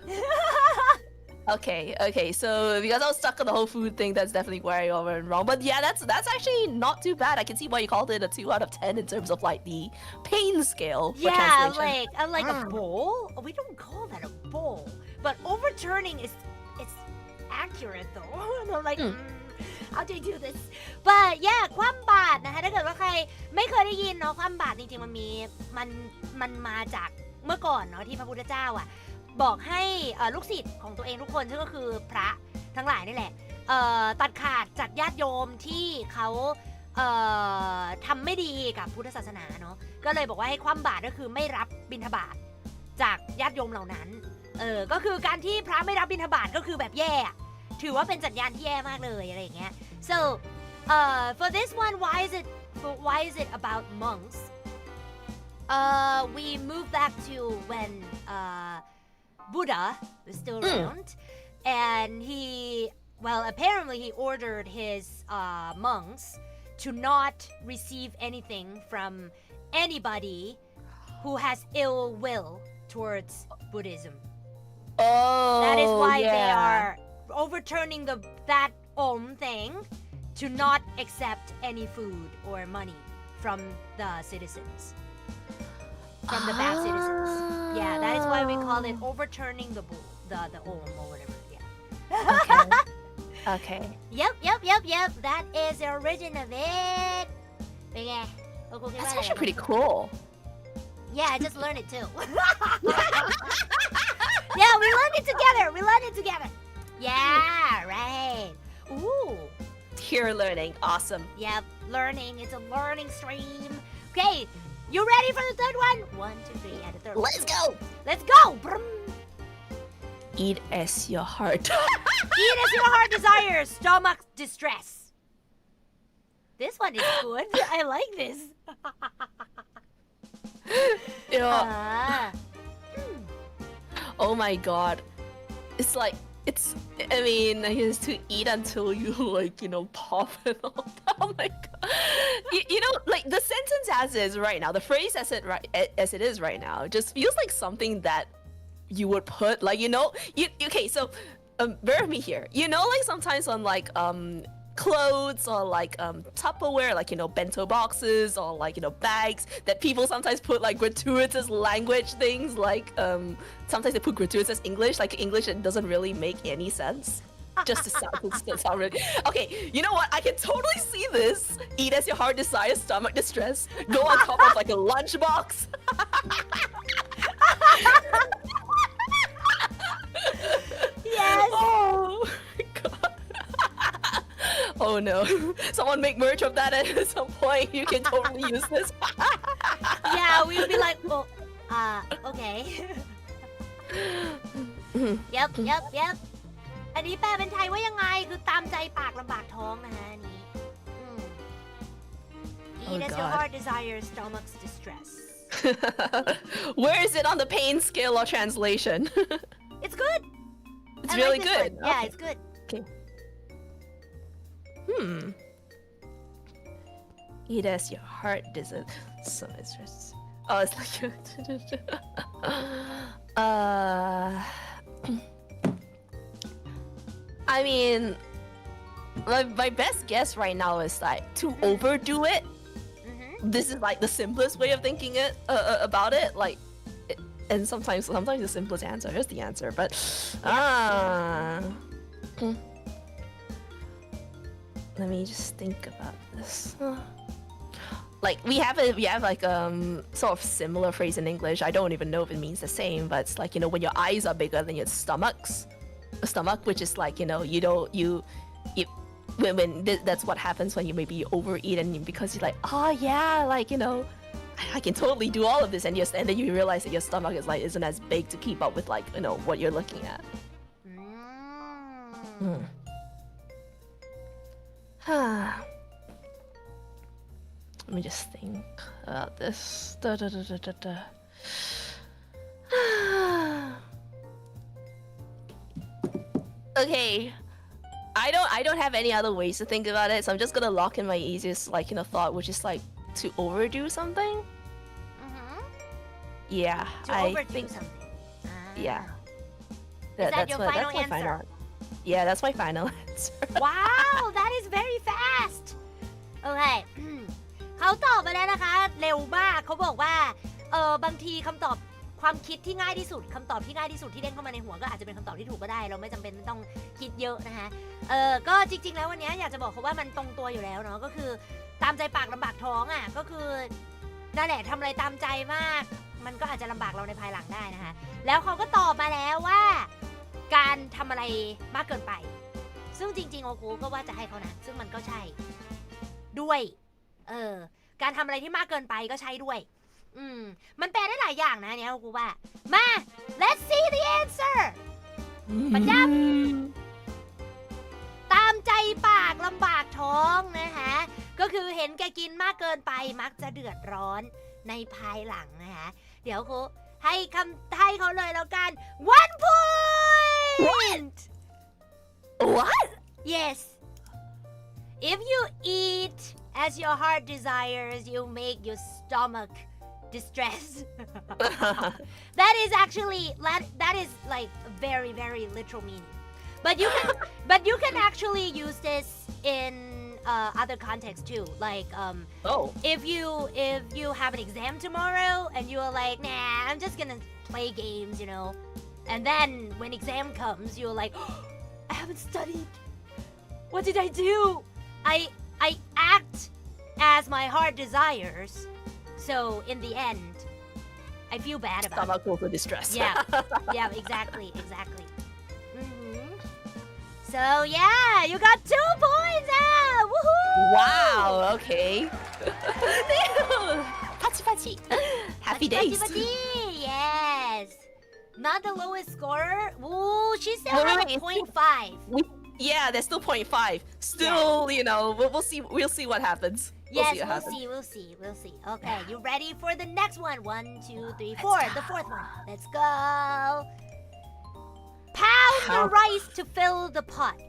Okay. So because I was stuck on the whole food thing, that's definitely where I went wrong. But yeah, that's actually not too bad. I can see why you called it a 2 out of 10 in terms of like the pain scale for translation. like a bowl. We don't call that a bowl. But overturning it's accurate though. And I'm like, how do you do this? But yeah ความบาดนะคะถ้าเกิดว่าใครไม่เคยได้ยินเนาะความบาดจริงๆมันมาจากเมื่อก่อนเนาะที่พระพุทธเจ้าบอกให้ลูกศิษย์ของตัวเองทุกคนซึ่งก็คือพระทั้งหลายนี่แหละตัดขาดจากญาติโยมที่เขาทำไม่ดีกับพุทธศาสนาเนาะก็เลยบอกว่าให้ความบาตรก็คือไม่รับบิณฑบาตจากญาติโยมเหล่านั้นก็คือการที่พระไม่รับบิณฑบาตก็คือแบบแย่ถือว่าเป็นสัญญาณที่แย่มากเลยอะไรอย่างเงี้ย so for this one why is it about monks we move back to when Buddha was still around and apparently he ordered his monks to not receive anything from anybody who has ill will towards Buddhism. That is why they are overturning that thing to not accept any food or money from the citizens. From the bad citizens. Yeah, that is why we call it overturning the bull, the om or whatever. Yeah. Okay. Yep. That is the origin of it. That's actually pretty cool. Yeah, I just learned it too. Yeah, we learned it together. Yeah, right. Ooh. Pure learning. Awesome. Yep, learning. It's a learning stream. Okay, you ready for the third one? 1, 2, 3, and the third one. Let's go. Brum. Eat as your heart. Eat as your heart desires. Stomach distress. This one is good. I like this. Oh my god. It's like it's to eat until you pop it all. Oh my god. Like the sentence as is right now, the phrase as it is right now just feels like something that you would put okay, so bear with me here. Like sometimes on like clothes or like Tupperware, like bento boxes or like bags that people sometimes put like gratuitous language things like sometimes they put gratuitous English, like English that doesn't really make any sense. Just to sound really okay. You know what? I can totally see this. Eat as your heart desires, stomach distress. Go on top of like a lunchbox. Yes. Oh my god. Oh no. Someone make merch of that at some point. You can totally use this. Yeah, we would be like, well, okay. Yep. อันนี้แปลเป็นไทยว่ายังไงคือตามใจปากลำบากท้องนะฮะอันนี้Eat as your heart desires, stomach's distress. Where is it on the pain scale or translation? It's good. It's I really like this good. one. Yeah, Okay. it's good. Okay. Eat as your heart desires. So it's just. Oh, it's like. I mean, my best guess right now is like to overdo it. This is like the simplest way of thinking it about it. Like, and sometimes the simplest answer is the answer. But let me just think about this. Like we have like sort of similar phrase in English. I don't even know if it means the same, but it's like, you know, when your eyes are bigger than your stomach, which is like, you know, when that's what happens when you maybe overeat and because you're like, oh yeah, like, you know, I can totally do all of this, and then you realize that your stomach is like isn't as big to keep up with, like, you know, what you're looking at. Let me just think about this. Okay, I don't have any other ways to think about it, so I'm just gonna lock in my easiest, like, you know, thought, which is like to overdo something. Yeah, To overdo something. Yeah. Is that your final answer? Yeah, that's my final answer. Wow, that is very fast. โอเค เขาตอบมาแล้วนะคะ เร็วมากเขาบอกว่าบางทีคำตอบความคิดที่ง่ายที่สุดคำตอบที่ง่ายที่สุดที่เด้งเข้ามาในหัวก็อาจจะเป็นคำตอบที่ถูกก็ได้ เราไม่จำเป็นต้องคิดเยอะนะคะก็จริงๆแล้ววันนี้อยากจะบอกเขาว่ามันตรงตัวอยู่แล้วเนาะก็คือตามใจปากลำบากท้องอ่ะก็คือนั่นแหละทำอะไรตามใจมากมันก็อาจจะลำบากเราในภายหลังได้นะคะแล้วเขาก็ตอบมาแล้วว่าการทำอะไรมากเกินไปซึ่งจริงๆโอกูก็ว่าจะให้เขานะซึ่งมันก็ใช่ด้วยการทำอะไรที่มากเกินไปก็ใช่ด้วยมันแปลได้หลายอย่างนะเนี่ยโอกูว่ามา let's see the answer ประจำตามใจปากลำบากท้องนะคะก็คือเห็นแกกินมากเกินไปมักจะเดือดร้อนในภายหลังนะคะเดี๋ยวครูให้เขาเลยแล้วกัน one point What? Yes. If you eat as your heart desires, you make your stomach distress. That is actually that is like a very very literal meaning. But you can actually use this in other contexts too. Like if you have an exam tomorrow and you're like, nah, I'm just gonna play games, you know. And then when exam comes, you're like, oh, I haven't studied. What did I do? I act as my heart desires. So in the end, I feel bad about Stomach over distress. Yeah, exactly. So yeah, you got 2 points out. Woohoo! Wow. Okay. Pachi. Happy days. Pachi. Yes. Not the lowest scorer. Ooh, she still has a 0.5. Yeah, there's still 0.5. Still, you know, we'll see. We'll see what happens. Yes, we'll see. Okay, you ready for the next one? 1, 2, 3, 4. The fourth one. Let's go. Pound the rice to fill the pot.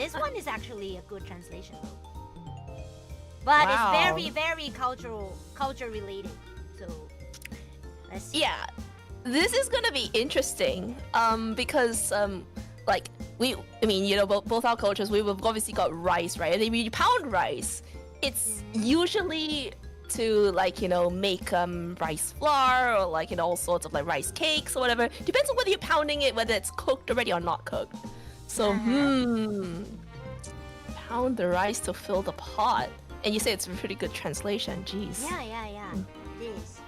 This one is actually a good translation though. But it's very, very culture related. So let's see. Yeah, this is gonna be interesting. Because like I mean, you know, both our cultures, we've obviously got rice, right? And when you pound rice, it's usually to, like, you know, make rice flour or, like, you know, all sorts of like rice cakes or whatever. Depends on whether you're pounding it, whether it's cooked already or not cooked. So pound the rice to fill the pot. And you say it's a pretty good translation. Jeez. Yeah. It is.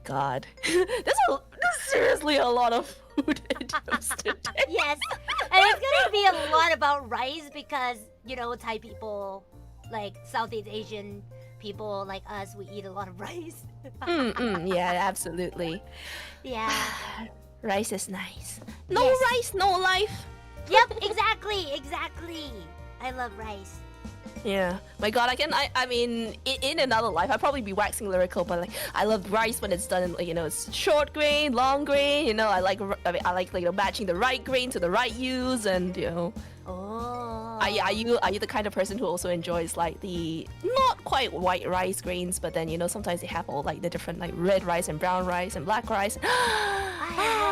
God. There's seriously a lot of food idioms today. Yes. And it's gonna be a lot about rice because, you know, Thai people like Southeast Asian people like us, we eat a lot of rice. Yeah, absolutely. Yeah. Rice is nice. No Yes. rice, no life. Yep, exactly. I love rice. Yeah, my God, I mean, in another life, I'd probably be waxing lyrical, but like, I love rice when it's done in, like, you know, it's short grain, long grain, you know, I like, you know, matching the right grain to the right use, and, you know, Oh. are you the kind of person who also enjoys, like, the not quite white rice grains, but then, you know, sometimes they have all, like, the different, like, red rice and brown rice and black rice. I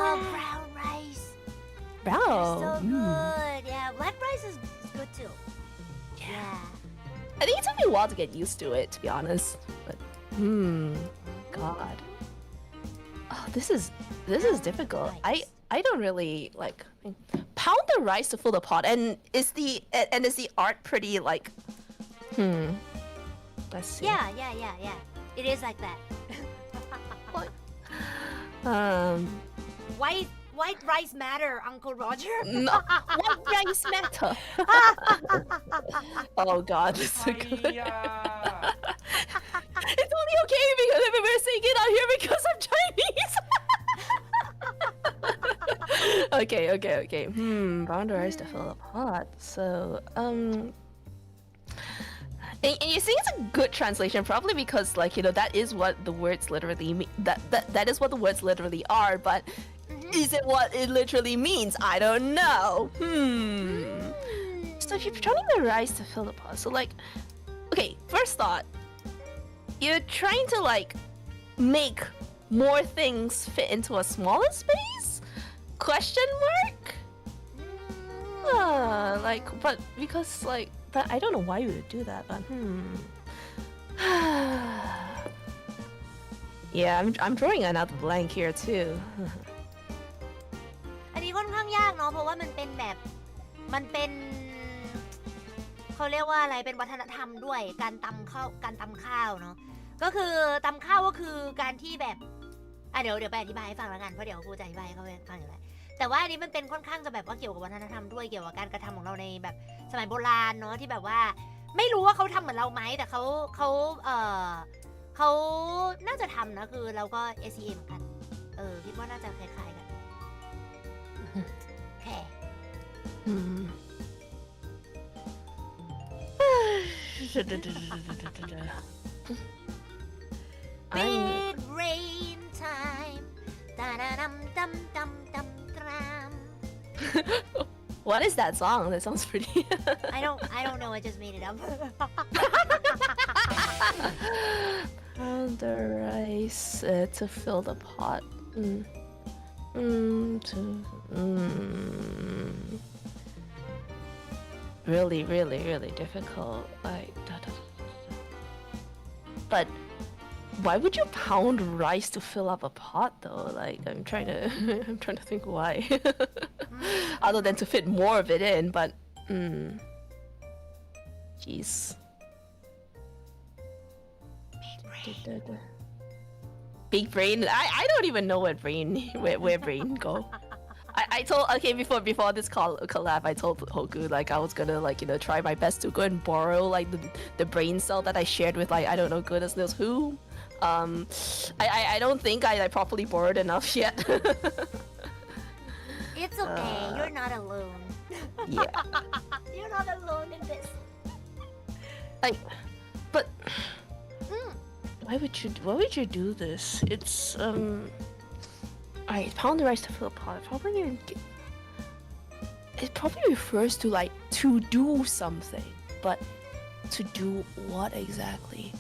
love brown rice. Brown. So good. Yeah, black rice is good too. Yeah. I think it took me a while to get used to it, to be honest. But God. Oh, this is difficult. I don't really like pound the rice to fill the pot, and is the art pretty like? Let's see. Yeah. It is like that. White rice matter, Uncle Roger. No, what rice matter? Oh God, this is so good. It's only okay because we're saying it out here because I'm Chinese. Okay. Pound the rice to fill the pot. So, and you see, it's a good translation, probably because, like, you know, that is what the words literally mean. That is what the words literally are, but. Is it what it literally means? I don't know. So if you're pounding the rice to fill the pot, so like, okay, first thought, you're trying to like make more things fit into a smaller space? Question mark? Like, but because like, but I don't know why you would do that, but Yeah, I'm drawing another blank here too. อันนี้ค่อนข้างยากเนาะเพราะว่ามันเป็นแบบมันเป็นเขาเรียกว่าอะไรเป็นวัฒนธรรมด้วยการตำข้าวเนาะก็คือตำข้าวก็คือการที่แบบเดี๋ยวไปอธิบายให้ฟังแล้วกันเพราะเดี๋ยวครูจะอธิบายให้เขาฟังอยู่แล้วแต่ว่าอันนี้มันเป็นค่อนข้างจะแบบว่าเกี่ยวกับวัฒนธรรมด้วยเกี่ยวกับการกระทำของเราในแบบสมัยโบราณเนาะที่แบบว่าไม่รู้ว่าเขาทำเหมือนเราไหมแต่เขาน่าจะทำนะคือเราก็ SEM กันคิดว่าน่าจะคล้ายๆกันแค่ Big rain time. Da-da-dum-dum-dum-dum-dum. What is that song? That sounds pretty. I don't know. I just made it up. Pound the rice to fill the pot. Really, really, really difficult. Like, but why would you pound rice to fill up a pot though? Like, I'm trying to think why. Other than to fit more of it in, but jeez. Big brain. I don't even know where brain go. I told before this collab I told Hoku like I was gonna like, you know, try my best to go and borrow like the brain cell that I shared with like I don't know goodness knows who. I don't think I properly borrowed enough yet. It's okay. You're not alone. Yeah. You're not alone in this. Like, but why would you do this? It's Alright, pound the rice to fill a pot. It probably refers to like to do something, but to do what exactly?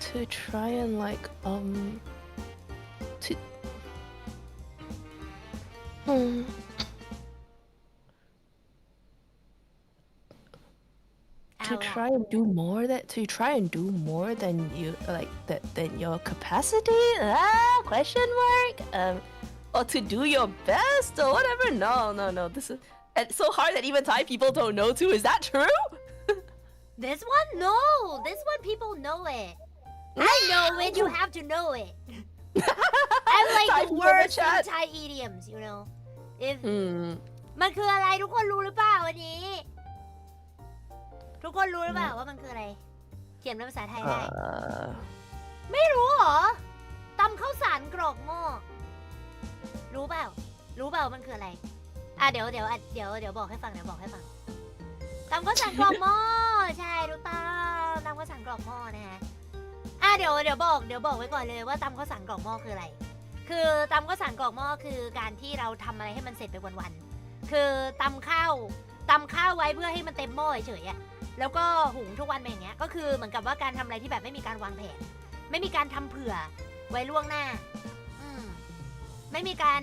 To try and like to try and do more than you like than your capacity? Question mark? Or to do your best or whatever? No. This is it's so hard that even Thai people don't know too. Is that true? This one? No. This one people know it. I know it. You have to know it. I like the words in Thai idioms, you know. If มันคืออะไรทุกคนรู้หรือเปล่าวันนี้ ทุกคนรู้หรือเปล่าว่ามันคืออะไร เขียนเป็นภาษาไทยได้ ไม่รู้เหรอตำข้าวสารกรอกหม้อรู้เปล่ามันคืออะไรเดี๋ยวบอกให้ฟังตำข้าวสารกรอกหม้อใช่ถูกต้องตำข้าวสารกรอกหม้อนะฮะเดี๋ยวบอกไว้ก่อนเลยว่าตำข้าวสารกรอกหม้อคืออะไรคือตำข้าวสารกรอกหม้อคือการที่เราทำอะไรให้มันเสร็จไปวันๆคือตำข้าวไว้เพื่อให้มันเต็มหม้อเฉยๆแล้วก็หุงทุกวันไปอย่างเงี้ยก็คือเหมือนกับว่าการทำอะไรที่แบบไม่มีการวางแผนไม่มีการทำเผื่อไว้ล่วงหน้าไม่มีการ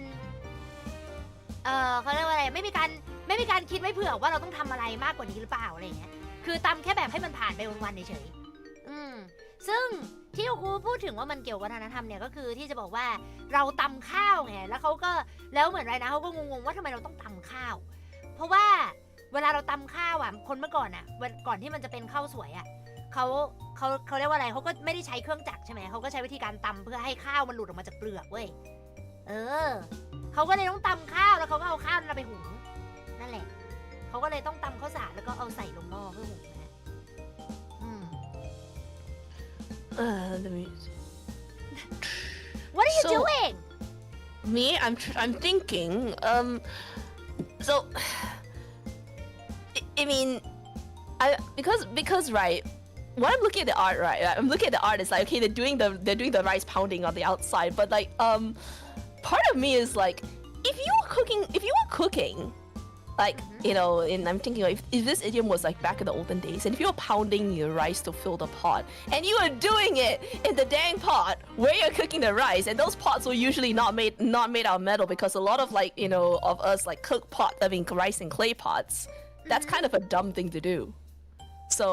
เขาเรียกว่าอะไรไม่มีการคิดไว้เผื่อว่าเราต้องทำอะไรมากกว่านี้หรือเปล่าอะไรอย่างเงี้ยคือตำแค่แบบให้มันผ่านไปวันๆเฉยๆซึ่งที่ครูพูดถึงว่ามันเกี่ยวกับวัฒนธรรมเนี่ยก็คือที่จะบอกว่าเราตำข้าวไงแล้วเหมือนไรนะเขาก็งงๆว่าทำไมเราต้องตำข้าวเพราะว่าเวลาเราตำข้าวคนเมื่อก่อนก่อนที่มันจะเป็นข้าวสวยเขาเรียกว่าอะไรเขาก็ไม่ได้ใช้เครื่องจักรใช่ไหมเขาก็ใช้วิธีการตำเพื่อให้ข้าวมันหลุดออกมาจากเปลือกเว้ยเขาก็เลยต้องตำข้าวแล้วเขาก็เอาข้าวนั้นไปหุงนั่นแหละเขาก็เลยต้องตำข้าวสารแล้วก็เอาใส่ลงหม้อเพื่อหุงนะ Let me... What are you doing? Me, I'm thinking. So I mean, because right. When I'm looking at the art, right? I'm looking at the art. It's like okay, they're doing the rice pounding on the outside, but like part of me is like, if you were cooking, like and I'm thinking if this idiom was like back in the olden days, and if you were pounding your rice to fill the pot, and you were doing it in the dang pot where you're cooking the rice, and those pots were usually not made out of metal because a lot of like of us like cook pot, I mean rice in clay pots. That's kind of a dumb thing to do. So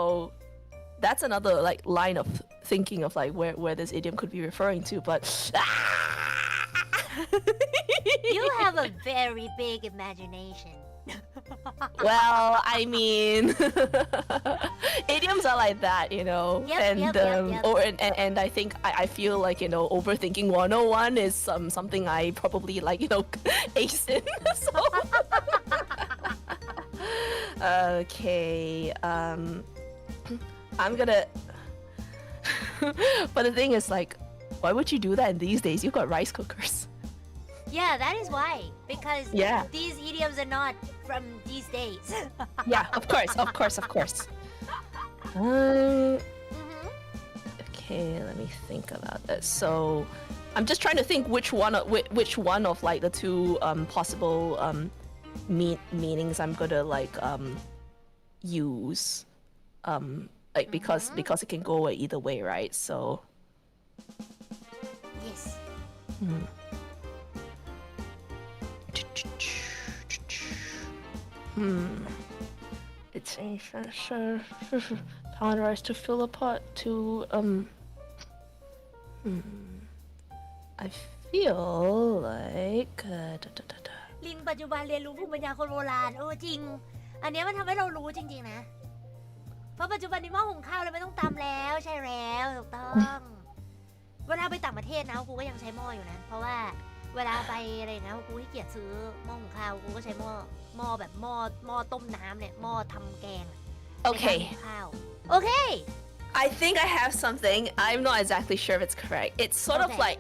that's another like line of thinking of like where this idiom could be referring to, but You have a very big imagination. Well, I mean, idioms are like that, Yep. And I think I feel like overthinking 101 is something I probably like ace in. So okay, I'm gonna. But the thing is, like, why would you do that in these days? You've got rice cookers. Yeah, that is why. Because these idioms are not from these days. Yeah, of course. Okay, let me think about this. So, I'm just trying to think which one of like the two possible meanings I'm gonna like use. Like because it can go either way, right? So. Yes. It's pound rice to fill a pot to I feel like ลิงปัจจุบันเรียนรู้ภูมิปัญญาคนโบราณจริงอันนี้มันทำให้เรารู้จริงๆนะเพราะปัจจุบันนี้หม้อหุงข้าวเลยไม่ต้องตำแล้วใช่แล้วถูกต้องเวลาไปต่างประเทศนะครูก็ยังใช้หม้ออยู่นะเพราะว่าเวลาไปอะไรนะครูขี้เกียจซื้อหม้อหุงข้าวครูก็ใช้หม้อแบบหม้อต้มน้ำเนี่ยหม้อทำแกง Okay. ข้าว Okay. I think I have something. I'm not exactly sure if it's correct. It's sort of like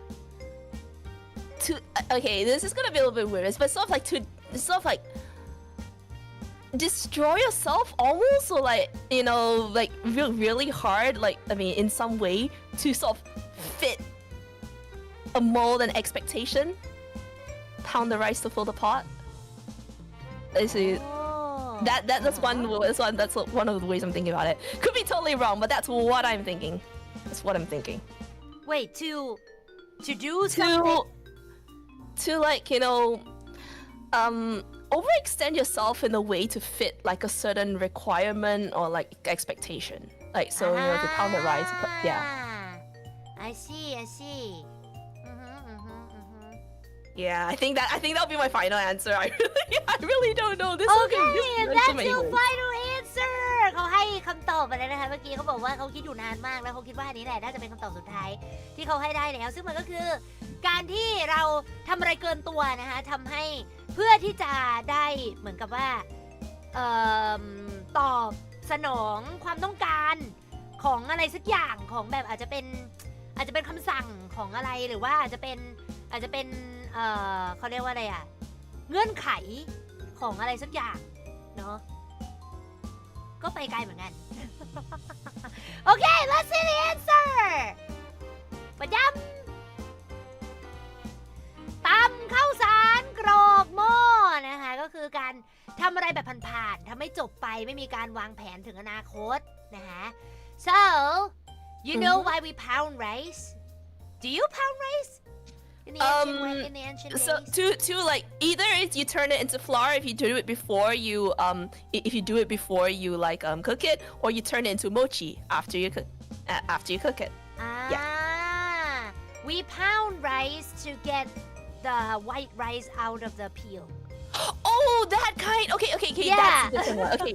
okay, this is gonna be a little bit weird, but sort of like destroy yourself almost, or like like really hard, like I mean in some way to sort of fit a mold and expectation. Pound the rice to fill the pot. That's one of the ways I'm thinking about it. Could be totally wrong, but that's what I'm thinking. That's what I'm thinking. Wait, to do something? To like overextend yourself in a way to fit like a certain requirement or like expectation. Like so to pound the rice, but yeah. I see. Yeah, I think that'll be my final answer. I really don't know. This Okay, this that's your final answer. เขาให้คำตอบมาแล้วนะคะเมื่อกี้เขาบอกว่าเขาคิดอยู่นานมากแล้วเขาคิดว่าอันนี้แหละน่าจะเป็นคำตอบสุดท้ายที่เขาให้ได้แล้วซึ่งมันก็คือการที่เราทำอะไรเกินตัวนะคะทำให้เพื่อที่จะได้เหมือนกับว่าตอบส สนองความต้องการของอะไรสักอย่างของแบบอาจจะเป็นคำสั่งของอะไรหรือว่าอาจจะเป็นเขาเรียกว่าอะไรอ่ะเงื่อนไขของอะไรสักอย่างเนาะก็ไปไกลเหมือนกัน โอเค let's see the answer ประจำตำข้าวสารกรอกหม้อนะคะก็คือการทำอะไรแบบผ่านๆทำให้จบไปไม่มีการวางแผนถึงอนาคตนะคะ so you know why we pound rice do you pound rice in the ancient So days to like either is you turn it into flour if you do it before you like cook it, or you turn it into mochi after you cook it. We pound rice to get the white rice out of the peel. Oh, that kind. Okay. Yeah. That's a different one. Okay,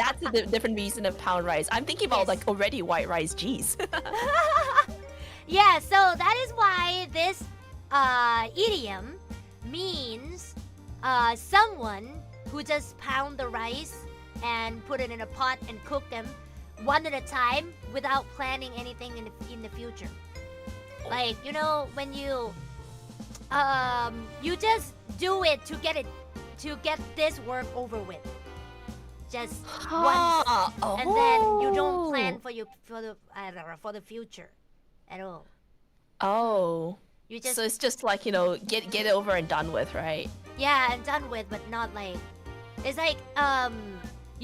that's a different reason of pound rice. I'm thinking about Yes. like already white rice. Jeez. Yeah, so that is why this idiom means someone who just pound the rice and put it in a pot and cook them one at a time without planning anything in the future. Like, you know, when you just do it to get this work over with. Just once, and then you don't plan for the future at all. Oh. You just So it's just like, you know, get it over and done with, right? yeah, and done with, but not like it's like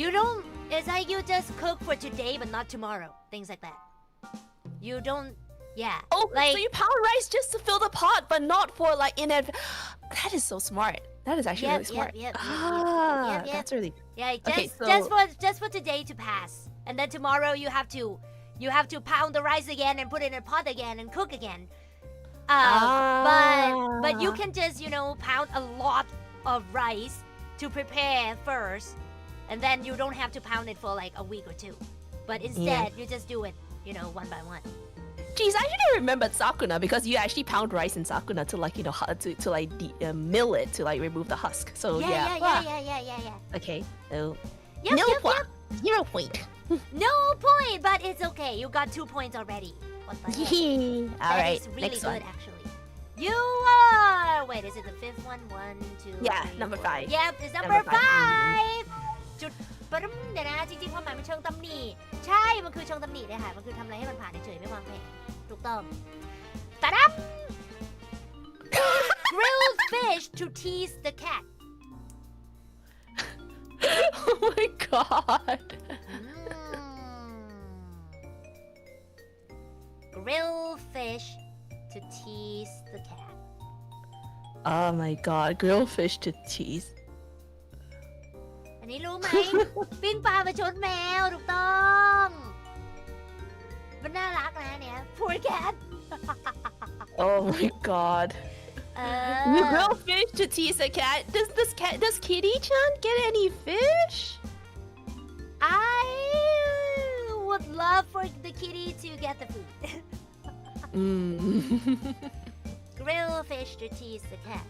you don't. It's like you just cook for today, but not tomorrow. Things like that. You don't. Yeah. Oh, like so you pound rice just to fill the pot, but not for like That is so smart. That is actually really smart. Yep. That's really. Yeah, Okay, just for today to pass, and then tomorrow you have to pound the rice again and put it in a pot again and cook again. But you can just pound a lot of rice to prepare first, and then you don't have to pound it for like a week or two. But instead, you just do it, one by one. Geez, I should have remembered sakuna because you actually pound rice in sakuna to like to like mill it to like remove the husk. So Yeah. Okay. So Yep, nil yep, point. 0 point. No point, but it's okay. You got 2 points already. What the heck? All That right. is really Next good, one. actually. You are. Wait, is it the fifth one? 1, 2. Yeah, 3, number 4. 5. Yep, it's number Number 5. จุดปรึ้มเดี๋ยวนะจริงๆความหมายมันเชิงตำหนิใช่มันคือเชิงตำหนิเลยค่ะมันคือทำอะไรให้มันผ่านเฉยๆไม่วางแผนถูกต้องตะดับ grilled fish to tease the cat Oh my god. Grilled fish to tease the cat Oh my god. Grilled fish to tease. อันนี้รู้ไหม ปิ้งปลาประชดแมวถูกต้องมันน่ารักนะเนี่ย poor cat Oh my god. เอ You อ grill fish to tease a cat. Does Kitty-chan get any fish? I would love for the kitty to get the food grill fish to tease the cat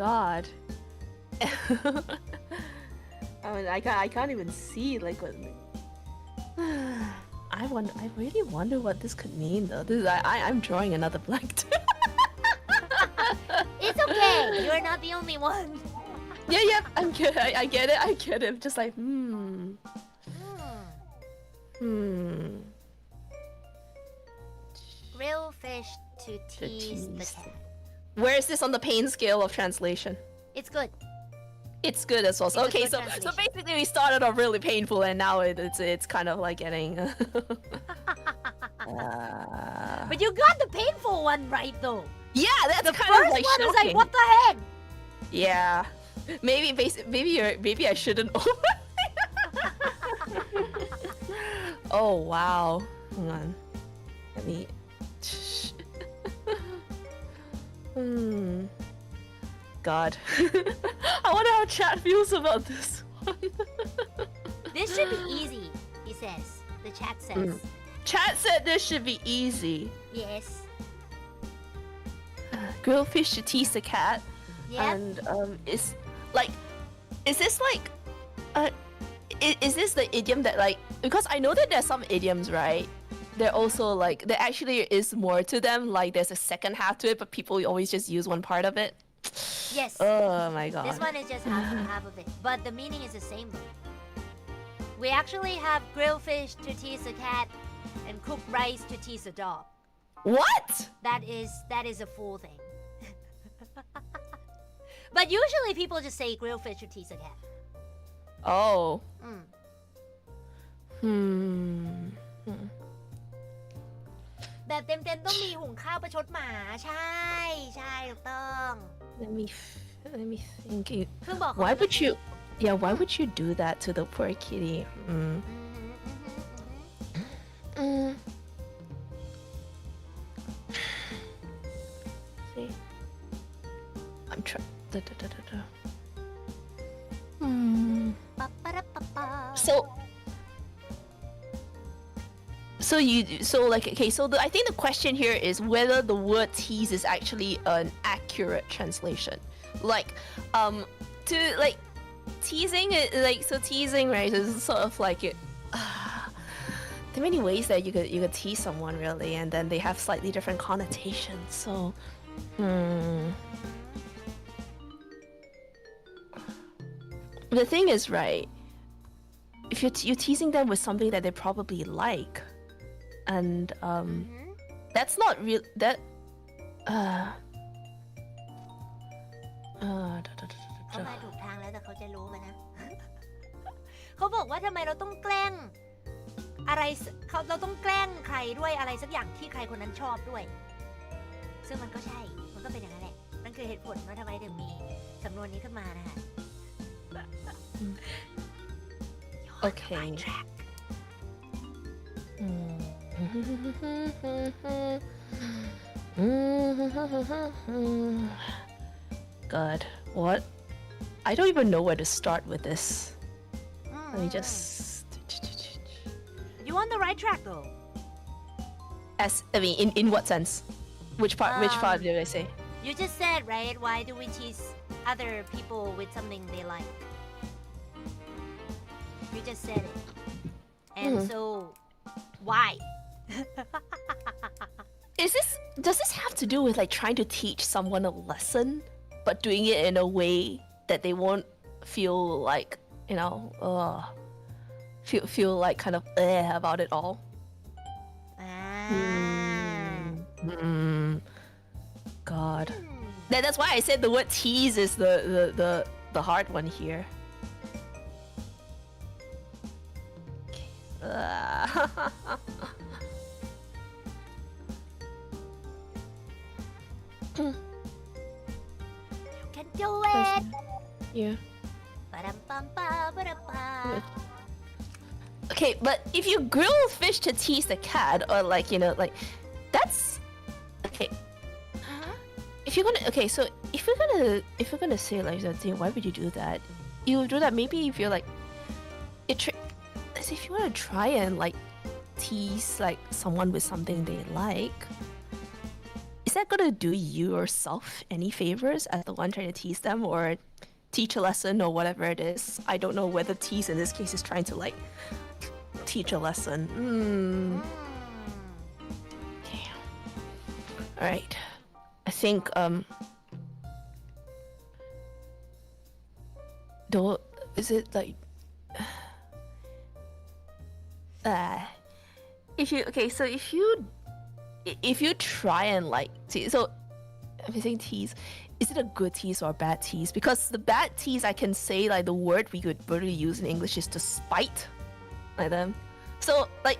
God. I mean, I can't even see like what. I really wonder what this could mean though. I'm drawing another blank. It's okay you're not the only one Yeah, I'm good. I get it. I'm just like, Grill fish to tease the cat Where is this on the pain scale of translation? It's good It's good as well. So, It's a okay, good so translation. basically we started off really painful and now it's kind of like getting. But you got the painful one right though Yeah, that's The kind first of like one is shocking. like what the heck Yeah, maybe I shouldn't. Oh wow, hang on. Let me. God, I wonder how chat feels about this one. This should be easy he says the chat says Chat said this should be easy. Yes Grilled fish to tease the cat. Yep And is this like is this the idiom that like, because I know that there's some idioms, right? They're also like, there actually is more to them, like there's a second half to it, but people always just use one part of it. Yes. Oh my god. This one is just half of it, but the meaning is the same though. We actually have grilled fish to tease a cat and cooked rice to tease a dog. What? That is a full thing. But usually people just say grilled fish to tease a cat. Oh. แบบเต็มๆต้องมีหุงข้าวประชดหมาใช่ถูกต้อง Let me think. เพิ่งบอก Why would you do that to the poor kitty? See, I'm trying. I think the question here is whether the word tease is actually an accurate translation. Like, teasing, teasing, right, is sort of like it. There are many ways that you could tease someone really, and then they have slightly different connotations. So, the thing is, right, if you're teasing them with something that they probably like, and that's not real. That เขามาถูกทางแล้วแต่เขาจะรู้ไหมนะ เขาบอกว่าทำไมเราต้องแกล้งอะไรเราต้องแกล้งใครด้วยอะไรสักอย่างที่ใครคนนั้นชอบด้วย ซึ่งมันก็ใช่มันก็เป็นอย่างนั้นแหละนั่นคือเหตุผลว่าทำไมถึงมีสำนวนนี้ขึ้นมานะคะ Okay. God, what? I don't even know where to start with this. Let me just. You on the right track though. In what sense? Which part did I say? You just said, right? Why do we tease other people with something they like? You just said it. And so, why? Does this have to do with like trying to teach someone a lesson, but doing it in a way that they won't feel like, feel like kind of about it all? God. That's why I said the word tease is the hard one here. You can do it. Yeah. Ba-dum-bum-ba-ba-da-ba. Okay, but if you grill fish to tease the cat, or like that's okay. If you're gonna if you're gonna say like something, why would you do that? You would do that maybe if you're like if you want to try and like tease like someone with something they like, is that gonna do you yourself any favors as the one trying to tease them or teach a lesson or whatever it is? I don't know whether tease in this case is trying to like teach a lesson. Okay. All right. I think though, is it like if you try and like tease, so I'm saying tease, is it a good tease or a bad tease? Because the bad tease, I can say like the word we could really use in English is to spite like them. So like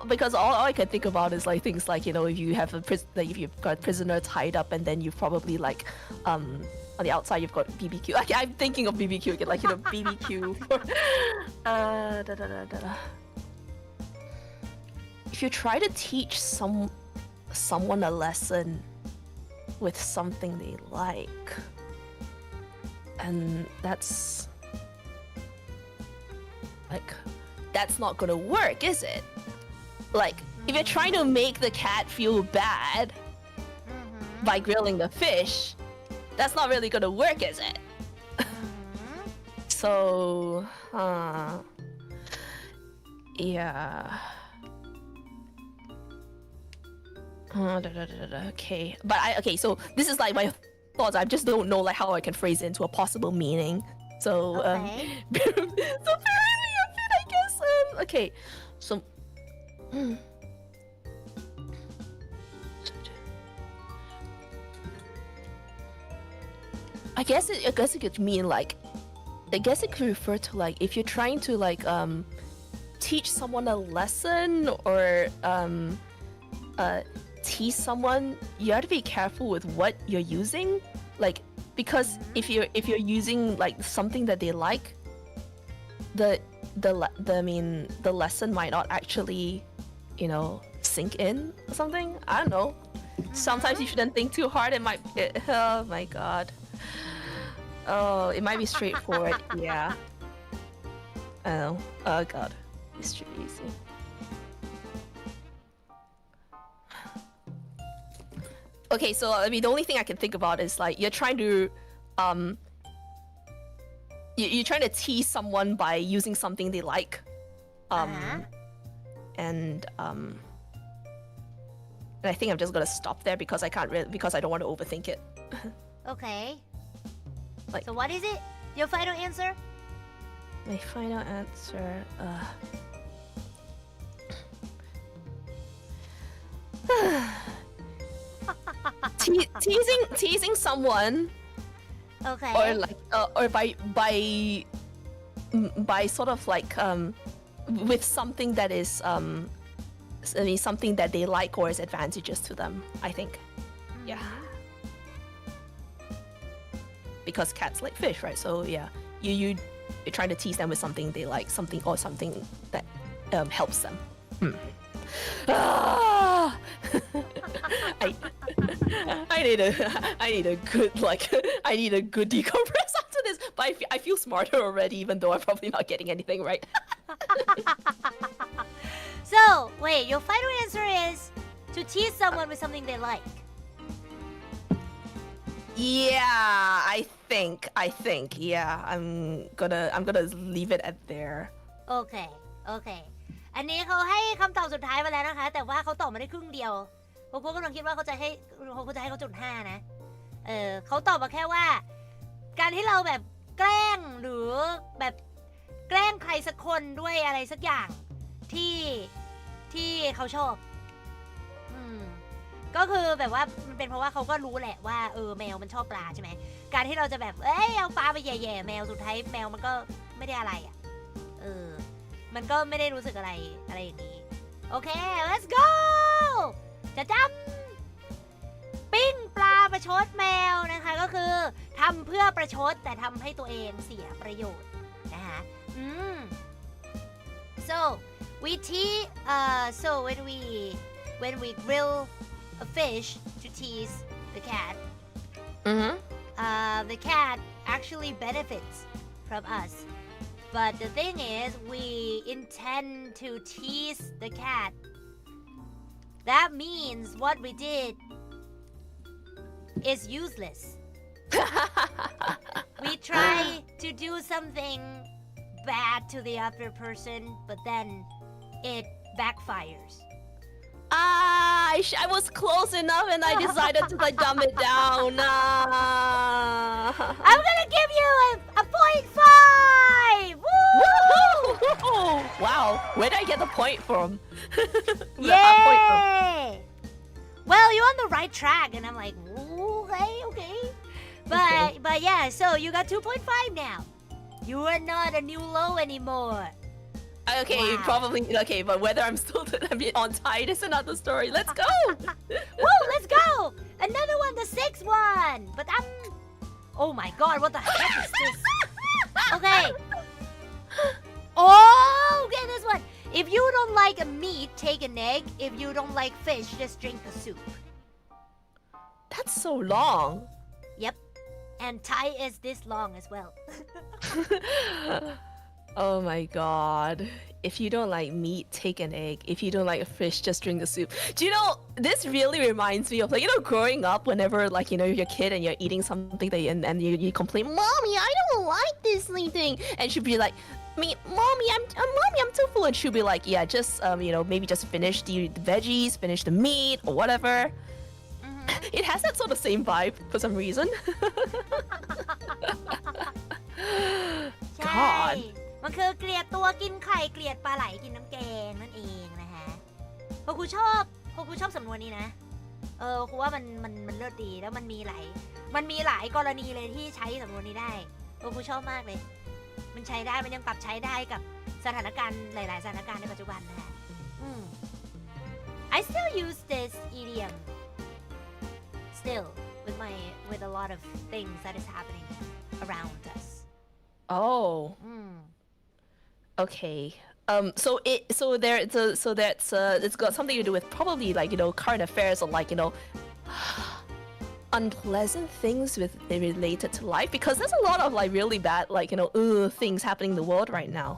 because all I can think about is like things like if you have if you've got a prisoner tied up and then you've probably like on the outside you've got BBQ. Okay, I'm thinking of BBQ again, like BBQ. If you try to teach someone a lesson with something they like, and that's not gonna work, is it? Like, if you're trying to make the cat feel bad by grilling the fish, that's not really gonna work, is it? So, Yeah. Okay, but okay. So this is like my thoughts. I just don't know like how I can phrase it into a possible meaning. So Okay. so bear with me a bit, I guess. Okay, so. I guess it could mean like, I guess it could refer to like if you're trying to like teach someone a lesson or tease someone, you have to be careful with what you're using, like because if you're using like something that they like, the lesson might not actually, you know, sink in or something. I don't know. Sometimes you shouldn't think too hard. Oh my god. Oh, it might be straightforward. Yeah. I know. Oh god. It's too easy. Okay, so I mean the only thing I can think about is like you're trying to you're trying to tease someone by using something they like. And I think I'm just gonna stop there because I don't want to overthink it. Okay. Like- So what is it? Your final answer? My final answer. Teasing someone, Okay. or like, or by sort of like with something that is I mean something that they like or is advantageous to them. I think. Yeah. Because cats like fish, right? So yeah, you're trying to tease them with something they like, something that helps them. Ah! I need a good like I need a good decompress after this. But I feel smarter already, even though I'm probably not getting anything right. So, wait, your final answer is to tease someone with something they like. Yeah, I think. Yeah, I'm gonna leave it at there. โอเค โอเค อันนี้เขาให้คำตอบสุดท้ายมาแล้วนะคะ แต่ว่าเขาตอบมาได้ครึ่งเดียวผมกำลังคิดว่าเขาจะให้เขาจุด5นะเขาตอบมาแค่ว่า การที่เราแบบแกล้งหรือแบบแกล้งใครสักคนด้วยอะไรสักอย่างที่เขาชอบก็คือแบบว่ามันเป็นเพราะว่าเขาก็รู้แหละว่าแมวมันชอบปลาใช่ไหมการที่เราจะแบบเอาปลาไปแย่ๆแมวสุดท้ายแมวมันก็ไม่ได้อะไรอ่ะมันก็ไม่ได้รู้สึกอะไรอย่างนี้โอเค let's go จะจำปิ้งปลาประชดแมวนะคะก็คือทำเพื่อประชดแต่ทำให้ตัวเองเสียประโยชน์นะคะso when we grill a fish to tease the cat the cat actually benefits from us but the thing is we intend to tease the cat that means what we did is useless we try to do something bad to the other person but then it backfires I was close enough and I decided to like dumb it down. I'm gonna give you a 0.5! Woo! Wow, where did I get the point from? Yay! Well, you're on the right track, and I'm like, okay. But yeah, so you got 2.5 now. You are not a new low anymore. Okay, Wow. probably okay, but whether I'm still on tide is another story. Let's go. Woo, let's go! Another one, the 6th one! But oh my god, what the heck is this? Okay. Oh, okay, this one. If you don't like a meat, take an egg. If you don't like fish, just drink the soup. That's so long. Yep. And Thai is this long as well. Oh my god. If you don't like meat, take an egg. If you don't like fish, just drink the soup. Do you know, this really reminds me of like, growing up whenever like, you're a kid and you're eating something and you complain, Mommy, I don't like this thing. And she'd be like, mommy, I'm too full, and she'll be like, yeah, just maybe just finish the veggies, finish the meat or whatever. It has that sort of same vibe for some reason. ใช่ มันคือเกลียดตัวกินไข่เกลียดปลาไหลกินน้ำแกงนั่นเองนะฮะพอครูชอบสำนวนนี้นะครูว่ามันเลิศดีแล้วมันมีหลายกรณีเลยที่ใช้สำนวนนี้ได้ครูชอบมากเลยมันใช้ได้มันยังปรับใช้ได้กับสถานการณ์หลายๆสถานการณ์ในปัจจุบันนะฮะI still use this idiom still with a lot of things that is happening around us. Oh. Okay. So it's got something to do with probably like current affairs or like unpleasant things related to life, because there's a lot of like really bad like things happening in the world right now.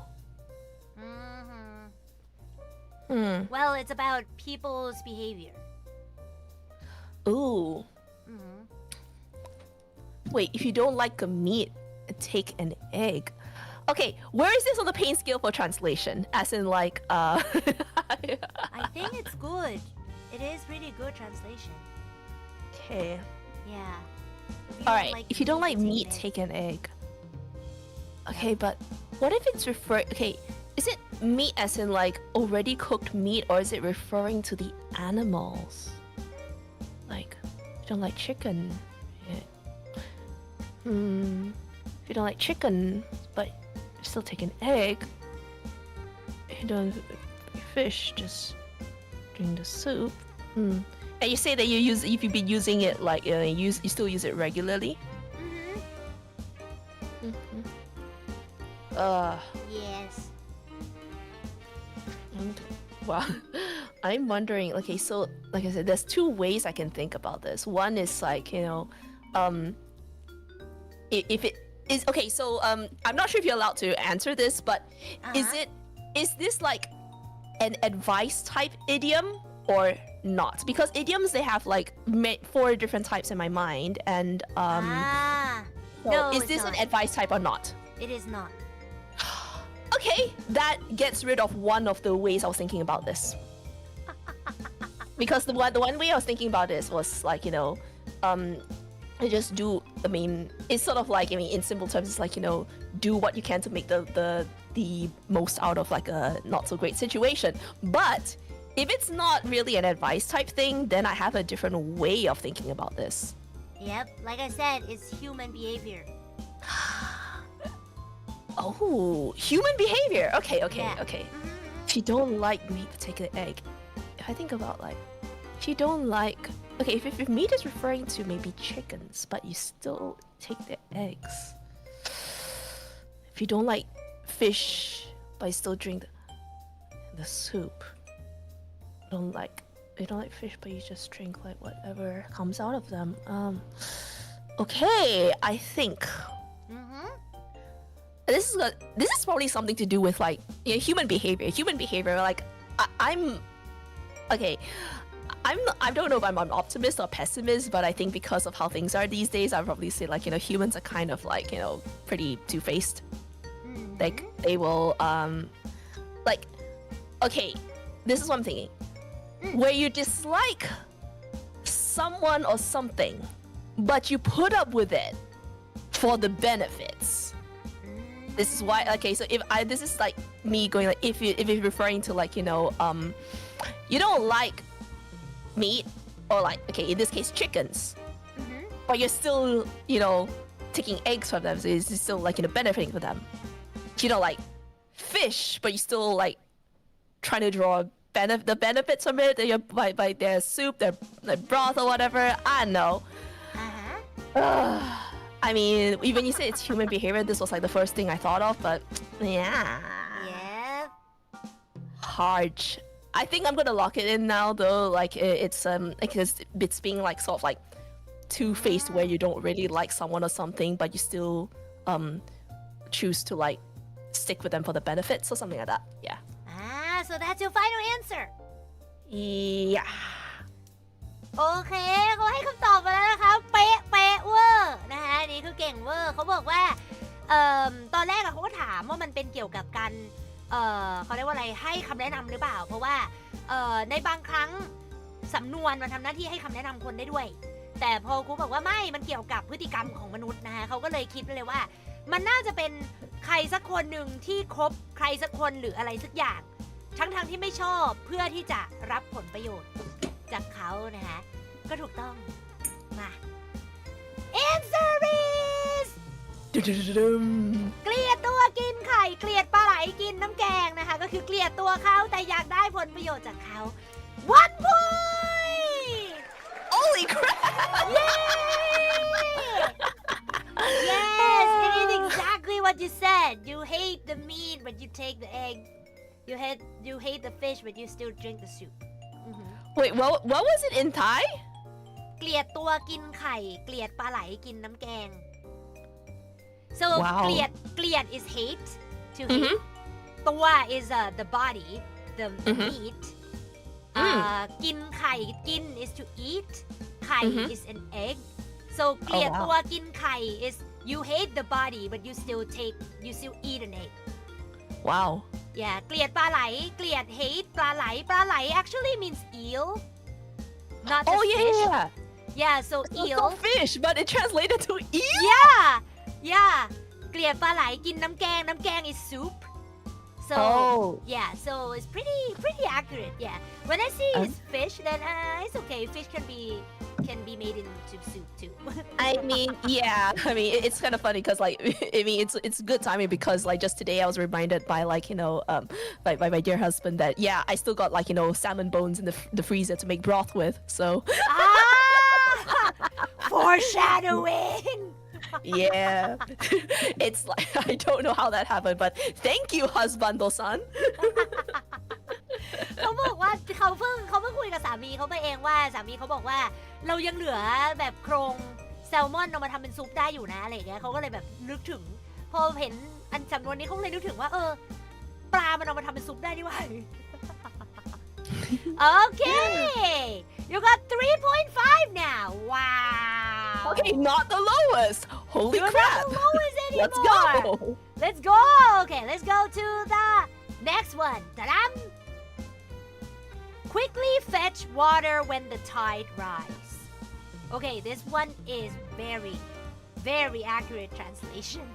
Well, it's about people's behavior. Ooh. Wait, if you don't like a meat, take an egg. Okay, where is this on the pain scale for translation? As in like I think it's good. It is really good translation. Okay. Yeah. Alright, if you don't like meat, take an egg. Okay, but what if it's is it meat as in like already cooked meat, or is it referring to the animals? Like, if you don't like chicken. If you don't like chicken, but you still take an egg. If you don't like fish, just drink the soup. And you say that if you've been using it like you still use it regularly. Yes. Well, I'm wondering. Okay, so like I said, there's two ways I can think about this. One is like if it is okay, so I'm not sure if you're allowed to answer this, but is this like an advice type idiom or not? Because idioms, they have like 4 different types in my mind, and no, is this an advice type or not? It is not. Okay, that gets rid of one of the ways I was thinking about this. Because the one way I was thinking about this was like it's sort of like, in simple terms, it's like, do what you can to make the most out of like a not so great situation. But if it's not really an advice type thing, then I have a different way of thinking about this. Yep, like I said, it's human behavior. Oh, human behavior. Okay. Yeah. If you don't like meat, take an egg. If I think about like, if you don't like, okay, if meat is referring to maybe chickens, but you still take their eggs. If you don't like fish, but you still drink the soup. You don't like fish, but you just drink like whatever comes out of them. Okay, I think. This is probably something to do with like human behavior. Like I don't know if I'm an optimist or pessimist, but I think because of how things are these days, I'd probably say like humans are kind of like pretty two-faced. Like they will like, okay, this is what I'm thinking. Where you dislike someone or something, but you put up with it for the benefits. This is why. Okay, so this is like me going like, if you're referring to like you don't like meat, or like, okay, in this case chickens, but you're still taking eggs from them, so it's still like benefiting for them. You don't like fish, but you still like trying to draw the benefits from it, by their soup, their broth or whatever. I don't know. I mean, even you say it's human behavior, this was like the first thing I thought of, but yeah. Hard. I think I'm gonna lock it in now though. Like it's being like sort of like two-faced, where you don't really like someone or something, but you still choose to like stick with them for the benefits or something like that. Yeah. So that's your final answer. Yeah. โอเคเขาให้คำตอบมาแล้วนะคะเป๊ะเวอร์นะคะนี่คือเก่งเวอร์เขาบอกว่า ตอนแรกเขาก็ถามว่ามันเป็นเกี่ยวกับการเขาเรียกว่าอะไรให้คำแนะนำหรือเปล่าเพราะว่าในบางครั้งสำนวนมันทำหน้าที่ให้คำแนะนำคนได้ด้วยแต่พอครูบอกว่าไม่มันเกี่ยวกับพฤติกรรมของมนุษย์นะคะเขาก็เลยคิดไปเลยว่ามันน่าจะเป็นใครสักคนหนึ่งที่คบใครสักคนหรืออะไรสักอย่างทั้งที่ไม่ชอบเพื่อที่จะรับผลประโยชน์จากเขานะคะก็ถูกต้องมา Answer is เกลียดตัวกินไข่เกลียดปลาไหลกินน้ำแกงนะคะก็คือเกลียดตัวเขาแต่อยากได้ผลประโยชน์จากเขา 1 point Holy crap! Yes, it is exactly what you said. You hate the meat, but you take the egg. You hate the fish, but you still drink the soup. Wait, what was it in Thai? เกลียดตัวกินไข่เกลียดปลาไหลกินน้ำแกง So Wow. เกลียด is hate to hate. ตัว is the body, the meat. กินไข่กิน is to eat. ไข่ is an egg. So เกลียดตัวกินไข่ is you hate the body, but you still eat an egg. Wow. Yeah, เกลียดปลาไหลเกลียด hate ปลาไหล actually means eel, not just Oh yeah, fish. yeah. Yeah, so It's eel. also fish, but it translated to eel. Yeah. เกลียดปลาไหลกินน้ำแกง is soup. So yeah, so it's pretty accurate. Yeah. When I see it's fish, then it's okay. Fish can be made into soup too. I mean, yeah. I mean, it's kind of funny because, like, I mean, it's good timing because, like, just today I was reminded by, like, by my dear husband that I still got like salmon bones in the freezer to make broth with. So Foreshadowing. yeah, it's like I don't know how that happened, but thank you, husbando-san. เขาบอกว่าเขาเพิ่งคุยกับสามีเขาไปเองว่าสามีเขาบอกว่าเรายังเหลือแบบโครงแซลมอนเอามาทำเป็นซุปได้อยู่นะอะไรอย่างเงี้ยเขาก็เลยแบบนึกถึงพอเห็นอันสำนวนนี้เขาเลยนึกถึงว่าปลามันเอามาทำเป็นซุปได้นี่หว่า Okay you got 3.5 now wow Okay, not the lowest. Holy You're crap! not the lowest anymore. Let's go. Okay, let's go to the next one. Ta-dam! Quickly fetch water when the tide rise. Okay, this one is very accurate translation.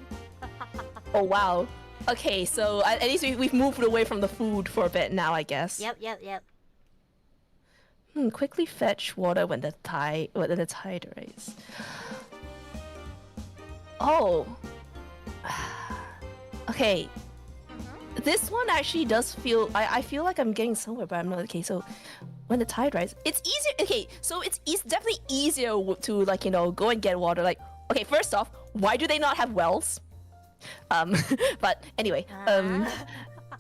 Oh wow. Okay, so at least we've moved away from the food for a bit now, I guess. Yep. Quickly fetch water when the tide rises. Oh. Okay. This one actually does feel. I feel like I'm getting somewhere, but I'm not. Okay, so when the tide rises, it's easier. Okay, so it's definitely easier to go and get water. Like, okay, first off, why do they not have wells? But anyway,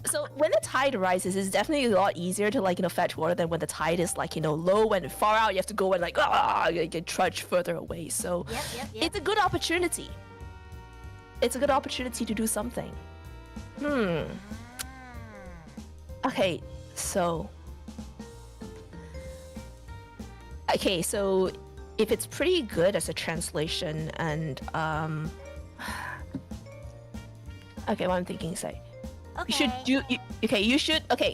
so when the tide rises, it's definitely a lot easier to fetch water than when the tide is low and far out. You have to go and trudge further away. So Yep. it's a good opportunity. It's a good opportunity to do something. Okay, so if it's pretty good as a translation and okay, what I'm thinking is okay.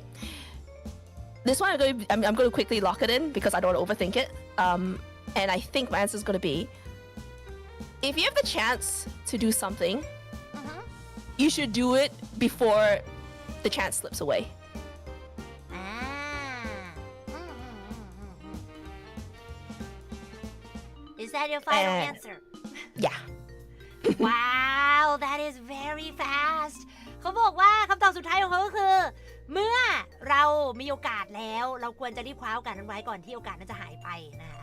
This one I'm going to quickly lock it in because I don't want to overthink it. And I think my answer is going to be if you have the chance to do something, you should do it before the chance slips away. Is that your final answer? Yeah. Wow, that is very fast. เขาบอกว่าคำตอบสุดท้ายของเขาก็คือ เมื่อเรามีโอกาสแล้วเราควรจะรีบคว้าโอกาสนั้นไว้ก่อนที่โอกาสนั้นจะหายไปนะคะ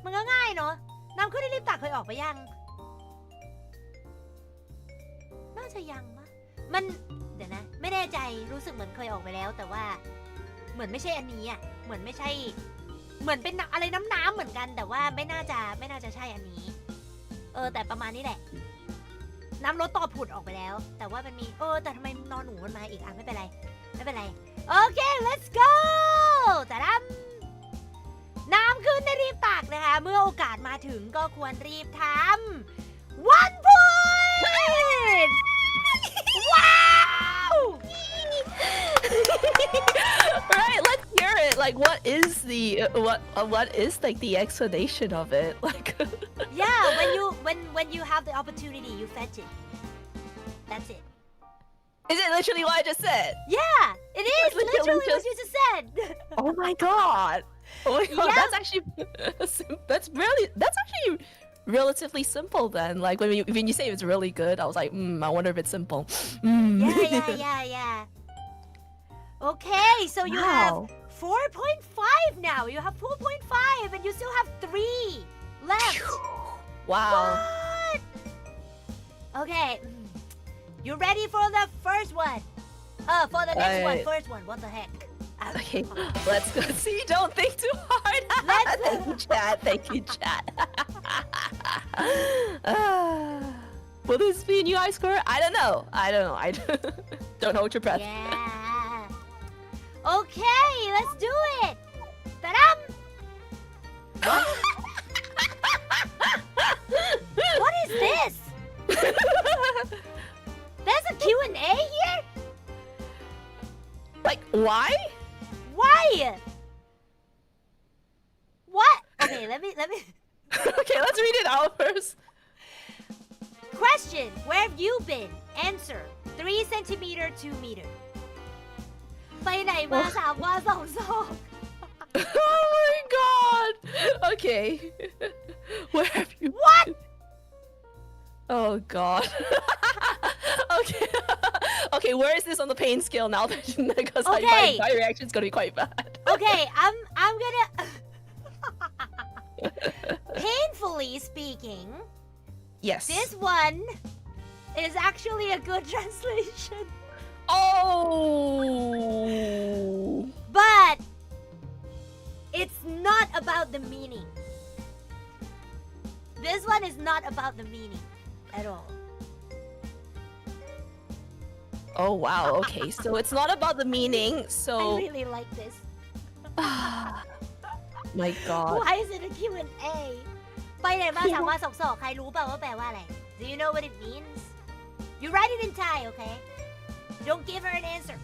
มันก็ง่ายเนาะน้ำขึ้นได้รีบตักเคยออกไปยังน่าจะยังปะมันเดี๋ยวนะไม่แน่ใจรู้สึกเหมือนเคยออกไปแล้วแต่ว่าเหมือนไม่ใช่อันนี้อ่ะเหมือนไม่ใช่เหมือนเป็นอะไรน้ำเหมือนกันแต่ว่าไม่น่าจะใช่อันนี้แต่ประมาณนี้แหละน้ำลดต่อผุดออกไปแล้วแต่ว่ามันมีแต่ทำไมนอนหนูมันมาอีกอ่ะไม่เป็นไรโอเค let's go แต่น้ำขึ้นได้รีบตักนะคะเมื่อโอกาสมาถึงก็ควรรีบทำ 1 point the what is like the explanation of it? Like Yeah, when you have the opportunity, you fetch it. That's it. is it literally what I just said? Yeah, it is That's literally literally what you just said. Oh my god. Oh my god, Yeah. that's actually that's actually relatively simple then. Like when you say it's really good, I was like, I wonder if it's simple. Yeah. Okay, so you have Wow. 4.5 now. You have 4.5 and you still have 3 left. Wow. What? Okay. You ready for the first one? For the next one. Right. First one. What the heck? Okay, let's go. See, don't think too hard. Thank you, chat. Thank you, chat. Will this be a new high score? I don't know. I don't hold your breath. Yeah. Okay, let's do it. Ta-dam! What is this? There's a Q&A here? Like, why? Why? What? Okay, let me. Okay, let's read it out first. Question: Where have you been? Answer: 3 centimeter, 2 meter. ไปไหนมา3 วัน 2 ศอก Oh my god. Okay. Where have you? What? Oh god. Okay. Okay, where is this on the pain scale now? Because Okay. my reaction is gonna be quite bad. Okay, I'm gonna. Painfully speaking, Yes. this one is actually a good translation. Oh. But it's not about the meaning. This one is not about the meaning at all. Oh wow. Okay, so it's not about the meaning. So. I really like this. My god. Why is it a Q&A? ไปไหนมา3 วัน 2 ศอกใครรู้เปล่าว่าแปลว่าอะไร Do you know what it means? You write it in Thai, okay? Don't give her an answer.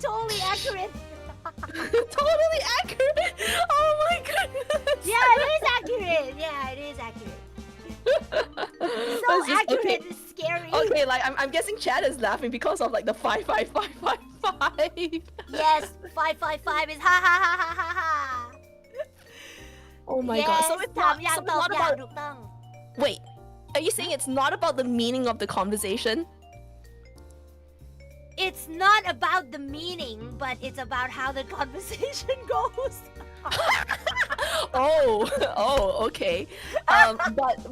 Totally accurate. Totally accurate. Oh my goodness. Yeah, it is accurate. Yeah, it is accurate. So This is- accurate, okay. it's scary. Okay, like I'm guessing Chad is laughing because of like the 55555. Yes, 555 is ha ha ha ha ha ha. Oh my yes, god. So it's ถาม not, อย่าง so ต it's อบ not อย่าง about. ถูกต้อง Wait, are you saying it's not about the meaning of the conversation? It's not about the meaning, but it's about how the conversation goes. Oh, okay.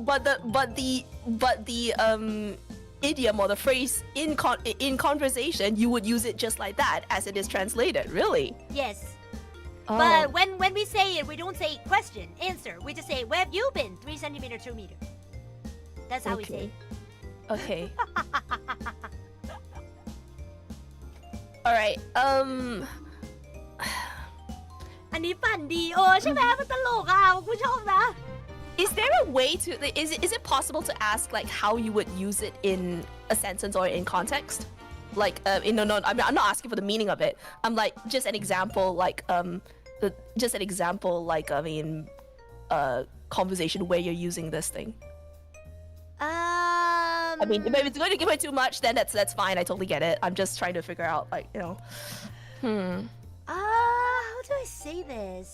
But the idiom or the phrase in conversation, you would use it just like that as it is translated. Really? Yes. Oh. But when we say it, we don't say question, answer. We just say, where have you been? 3 centimeter, 2 meter. That's how we say it. Okay. All right. อันนี้ปั่นดีใช่ไหมมันตลกอ่ะคุณผู้ชมนะ Is there a way to is it possible to ask like how you would use it in a sentence or in context? Like no, I'm not asking for the meaning of it. I'm like just an example like conversation where you're using this thing. I mean, if it's going to give away too much, then that's fine. I totally get it. I'm just trying to figure out like, you know. How do I say this?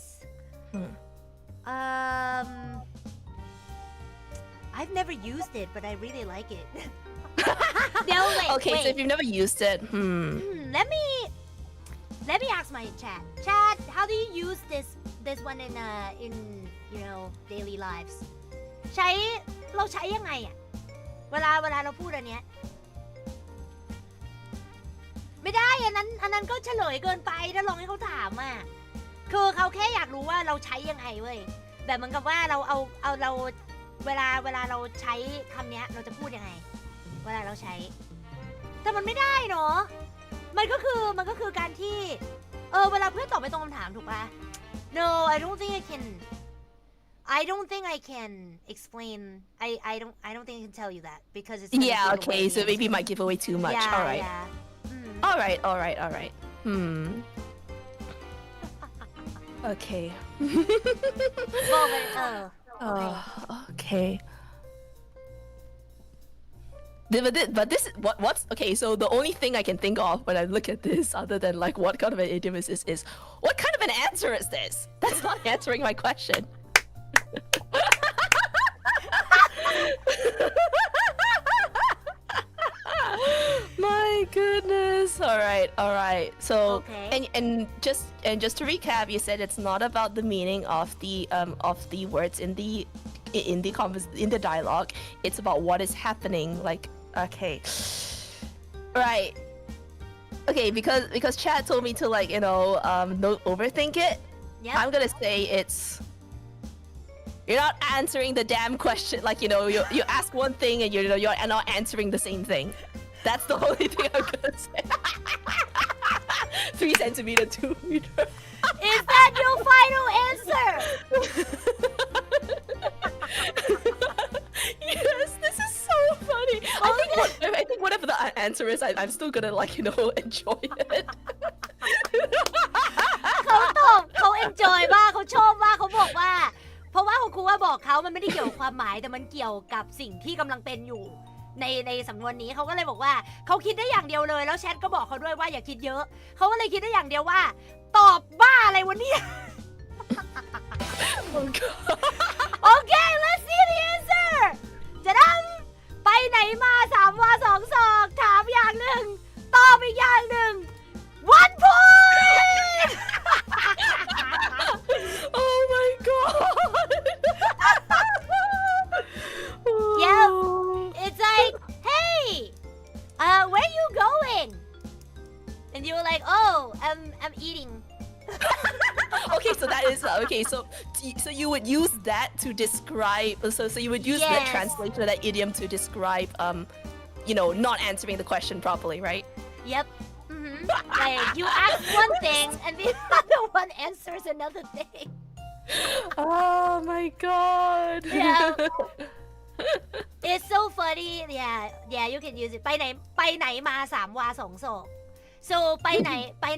I've never used it, but I really like it. No, wait, Okay, wait. so if you've never used it, Let me ask my chat. Chat, how do you use this one in you know daily lives? เราใช้ยังไงอะเวลาเราพูดอันเนี้ยไม่ได้อันนั้นก็เฉลยเกินไปถ้าลองให้เขาถามอ่ะคือเขาแค่อยากรู้ว่าเราใช้ยังไงเว้ยแบบเหมือนกับว่าเราเอาเราเวลาเราใช้คำเนี้ยเราจะพูดยังไงเวลาเราใช้แต่มันไม่ได้เนาะมันก็คือการที่เวลาเพื่อนตอบไม่ตรงคำถามถูกปะ No I don't think I can explain. I don't think I can tell you that because it's yeah, okay, so maybe it might give away too much. Yeah, All right. Yeah. All right. Okay. บอกไปOkay. But this what's okay? So the only thing I can think of when I look at this, other than like what kind of an idiom is what kind of an answer is this? That's not answering my question. My goodness. All right. So Okay. and just to recap, you said it's not about the meaning of the words in the dialogue. It's about what is happening. Like, okay, right. Okay, because Chad told me to like don't overthink it. Yeah. I'm gonna say it's. You're not answering the damn question. Like you ask one thing and you're not answering the same thing. That's the only thing I'm gonna say. 3 centimeter, 2 meter. Is that your final answer? Yes, this is so funny. I think whatever the answer is, I'm still gonna like enjoy it. เขาตอบเขา enjoy มากเขาชอบมากเขาบอกว่า เพราะว่าครูว่าบอกเขามันไม่ได้เกี่ยวกับความหมายแต่มันเกี่ยวกับสิ่งที่กำลังเป็นอยู่ในสำนวนนี้เขาก็เลยบอกว่าเขาคิดได้อย่างเดียวเลยแล้วแชทก็บอกเขาด้วยว่าอย่าคิดเยอะเขาก็เลยคิดได้อย่างเดียวว่าตอบบ้าอะไรวะเนี่ย Okay, let's see the answer จะดำไปไหนมา3 วา 2 ศอกถามอย่างหนึ่งตอบอีกอย่างหนึ่ง 1 point Oh my god. Yep. It's like, hey, where are you going? And you were like, oh, I'm eating. Okay, so that is okay. So you would use that to describe. So you would use that Yes. translation, that idiom to describe, not answering the question properly, right? Yep. Like you ask one thing and the other one answers another thing. Oh my god. Yeah. It's so funny. Yeah, you can use it. ไปไหนมา3 วา 2 ศอก So ไปไ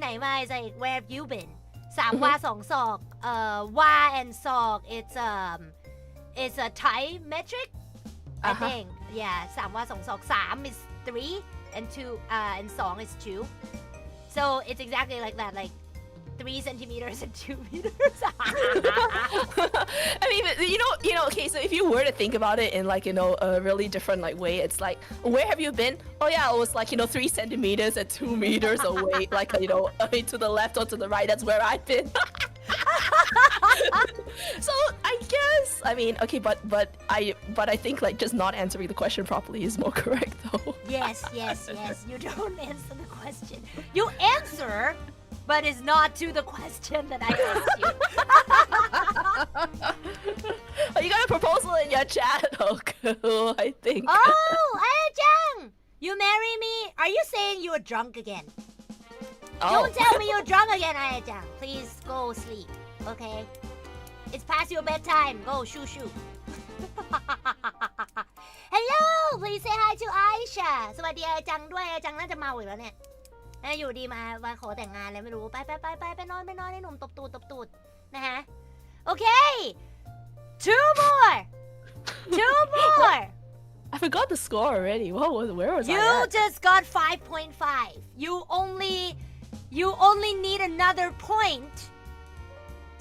หนมา is like where have you been 3 วา 2 ศอก วา and ศอก it's a Thai metric I think. Yeah 3 วา 2 ศอก 3 is 3 and 2 and 2 is 2. So it's exactly like that, like 3 centimeters and 2 meters. I mean, okay, so if you were to think about it in like, a really different like way, it's like, where have you been? Oh yeah, it was like, 3 centimeters and 2 meters away, like, to the left or to the right, that's where I've been. So I guess, I mean, okay, but I think like just not answering the question properly is more correct though. Yes. You don't answer the question. You answer, but it's not to the question that I asked you. Oh, you got a proposal in your chat? Oh, cool, I think. Oh, Ayajang! You marry me? Are you saying you're drunk again? Oh. Don't tell me you're drunk again, Ayajang. Please go sleep, okay? It's past your bedtime. Go, shoo. Hello! Please say hi to Aisha. สวัสดีอาจังด้วยอาจังน่าจะเมาอีกแล้วเนี่ยอยู่ดีมาขอแต่งงานเลยไม่รู้ไปนอนให้หนุ่มตบตูดนะฮะ Okay 2 more I forgot the score already. Where was I You at? just got 5.5 You only need another point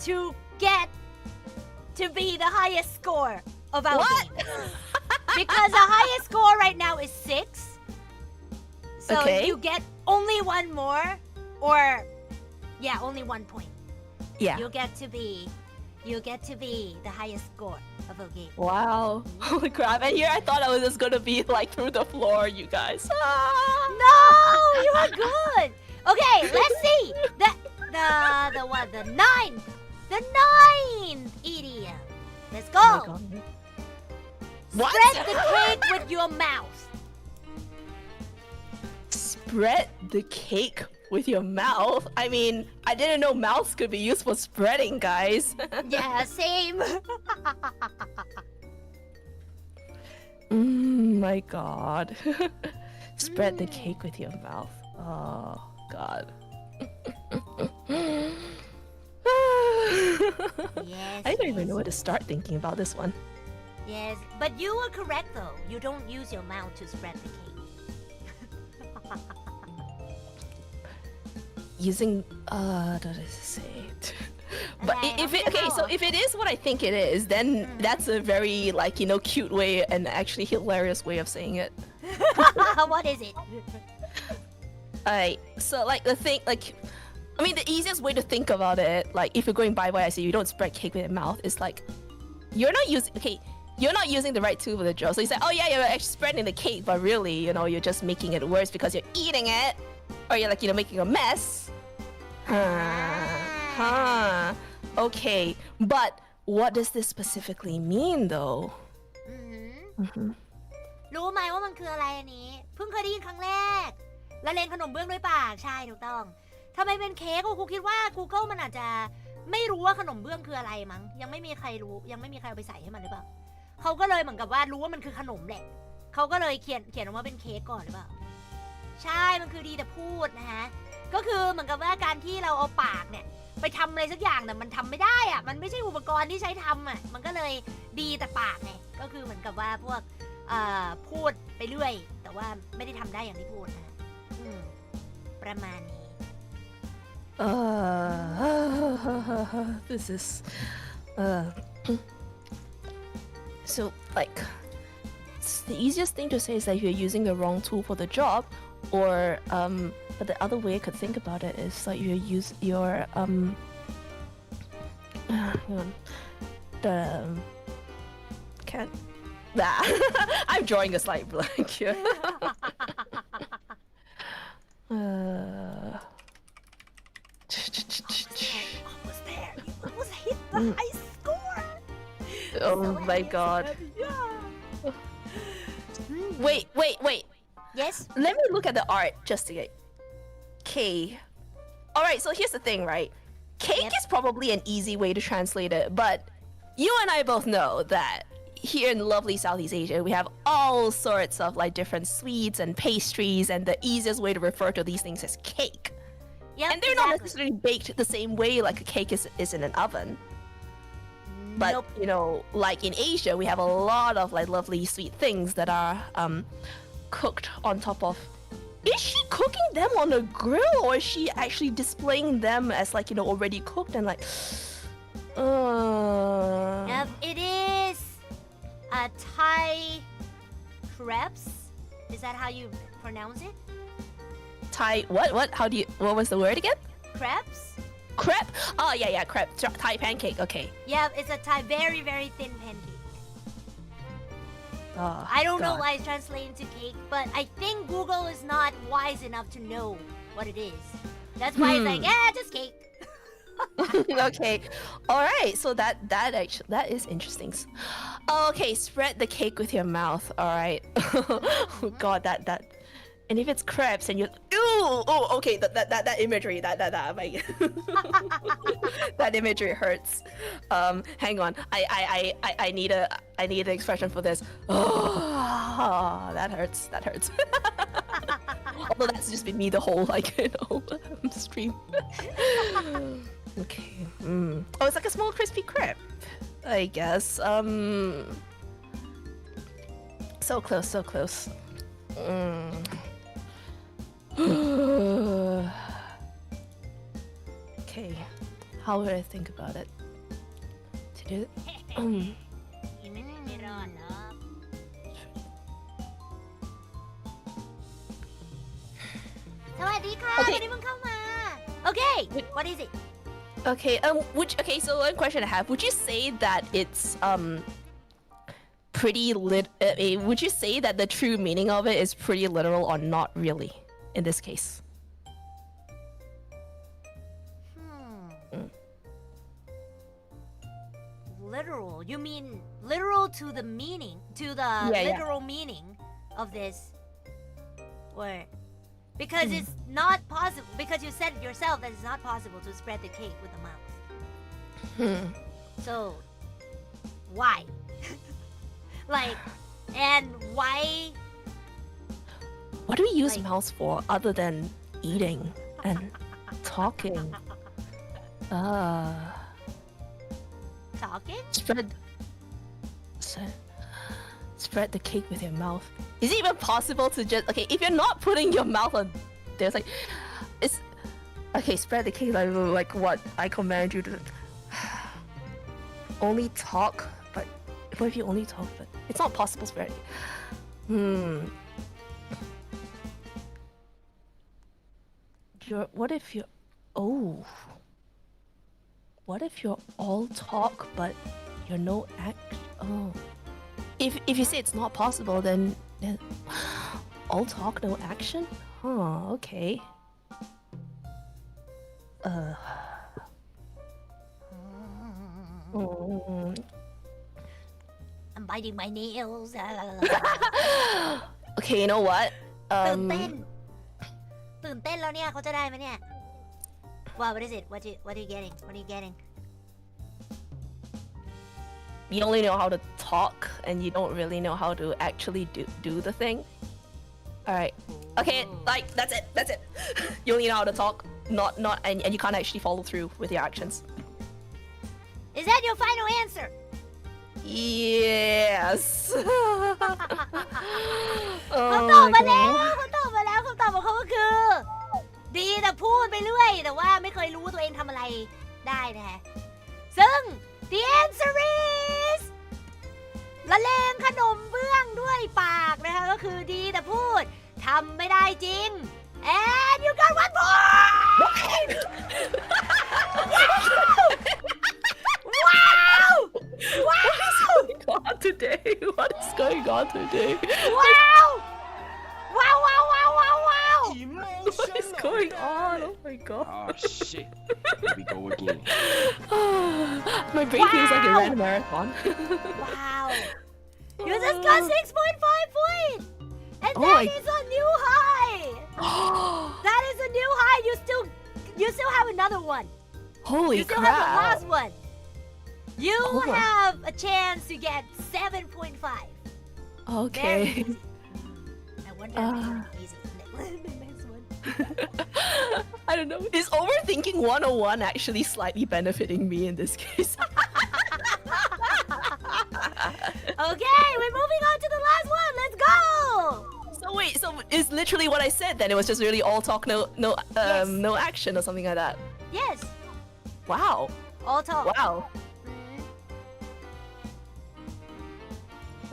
to get to be the highest score of our game because the highest score right now is 6 so Okay. you get only 1 more or only 1 point. Yeah. You get to be the highest score of a game. Wow. Holy crap. And here I thought I was just gonna be like through the floor, you guys. No, you are good. Okay, let's see. The what? The ninth idiom. Let's go. Oh my God. What? Spread the cake with your mouth. Spread the cake with your mouth? I mean, I didn't know mouths could be used for spreading, guys. Yeah, same. My God. Spread the cake with your mouth. Oh, God. Yes. I don't even yes. know where to start thinking about this one. Yes, but you were correct though. You don't use your mouth to spread the cake. Using what does it say? But Okay, if it okay, okay, so how? if it is what I think it is, then that's a very like cute way and actually hilarious way of saying it. What is it? Alright, so like the thing like I mean the easiest way to think about it, like if you're going by what I say, you don't spread cake with your mouth, is like you're not using the right tool for the job. So you say, oh yeah, you're actually spreading the cake, but really, you're just making it worse because you're eating it, or you're like, making a mess. Okay, but what does this specifically mean though? รู้ไหมว่ามันคืออะไรอันนี้เพิ่งเคยได้ยินครั้งแรกละเลงขนมเบื้องด้วยปากใช่ถูกต้องทำไมเป็นเค้กครูคิดว่า Google มันอาจจะไม่รู้ว่าขนมเบื้องคืออะไรมั้งยังไม่มีใครรู้ยังไม่มีใครเอาไปใส่ให้มันหรือเปล่าเขาก็เลยเหมือนกับว่ารู้ว่ามันคือขนมแหละเขาก็เลยเขียนออกมาเป็นเค้กก่อนหรือเปล่าใช่มันคือดีแต่พูดนะฮะก็คือเหมือนกับว่าการที่เราเอาปากเนี่ยไปทำอะไรสักอย่างแต่มันทำไม่ได้อะมันไม่ใช่อุปกรณ์ที่ใช้ทำอะมันก็เลยดีแต่ปากไงก็คือเหมือนกับว่าพวกพูดไปเรื่อยแต่ว่าไม่ได้ทำได้อย่างที่พูดนะประมาณนี้ This is so like the easiest thing to say is that you're using the wrong tool for the job, or but the other way I could think about it is like you use your can't. I'm drawing a slight blank here. Almost there. You almost hit the high score. Oh my god. Wait. Yes. Let me look at the art just to get K. Alright, so here's the thing, right? Cake Yep. is probably an easy way to translate it, but you and I both know that here in lovely Southeast Asia, we have all sorts of like different sweets and pastries, and the easiest way to refer to these things is cake. Yep, And they're not exactly. necessarily baked the same way like a cake is in an oven. But Nope. Like in Asia, we have a lot of like lovely sweet things that are cooked on top of. Is she cooking them on a grill, or is she actually displaying them as like already cooked and like? Yep, it is a Thai crepes. Is that how you pronounce it? Thai what? What was the word again? Crepes? Crepe? Oh yeah, crepe. Thai pancake. Okay. Yep, it's a Thai very, very thin pancake. Oh, I don't know God. why it's translating to cake, but I think Google is not wise enough to know what it is. That's why it's like, yeah, just cake. Okay, all right. So that is interesting. Okay, spread the cake with your mouth. All right. Oh God, that. And if it's crepes and you, okay, that imagery, that like, that imagery hurts. Hang on, I need an expression for this. Oh, that hurts. Although that's just been me the whole stream. Okay. Oh, it's like a small crispy crepe, I guess. So close. Okay, how would I think about it? To do it? ไม่รอดเนาะ สวัสดีค่ะ Okay. วันนี้มึงเข้ามา Okay, what is it? Okay, so one question I have, would you say that it's pretty would you say that the true meaning of it is pretty literal or not really in this case? Literal. You mean literal to the meaning, to the Yeah. literal meaning of this word? Because it's not possible, because you said yourself that it's not possible to spread the cake with the mouth. So, why? And why? What do we use Like- mouths for other than eating and talking? talking? Spread the cake with your mouth. Is it even possible to just okay? If you're not putting your mouth on, there's like, it's okay. Spread the cake like what I command you to. Only talk, but what if you only talk? But it's not possible. Spread. What if you? Oh. What if you're all talk but you're no act? Oh. If you say it's not possible, then all talk, no action? Huh, okay. I'm biting my nails. Okay, you know what? ตื่นเต้นแล้วเนี่ยเขาจะได้ไหมเนี่ย What is it? What are you getting? What are you getting? You only know how to talk and you don't really know how to actually do the thing. Alright. Okay, like that's it. You only know how to talk, not and you can't actually follow through with your actions. Is that your final answer? Yes. เขาตอบมาแล้วคำตอบของเขาก็คือ ดีแต่พูดไปเรื่อยแต่ว่าไม่เคยรู้ว่าตัวเองทำอะไรได้นะฮะซึ่ง the answer is ละเลงขนมเบื้องด้วยปากนะคะก็คือดีแต่พูดทำไม่ได้จริง and you got one point wow What is going on today? What is going on today? wow What is going on? Oh my god. Oh shit. Here we go again. My brain feels like it ran a marathon. Wow. You just got 6.5 points. And Oh that my- is a new high. That is a new high. You still have another one. Holy You still have the crap. last one. You Oh my- have a chance to get 7.5. Very Okay. easy. I wonder if it's easy. The next one. I don't know. Is overthinking 101 actually slightly benefiting me in this case? Okay, we're moving on to the last one. Let's go. So wait, so it's literally what I said then. It was just really all talk, Yes. no action or something like that. Yes. Wow. All talk. Wow. Mhm.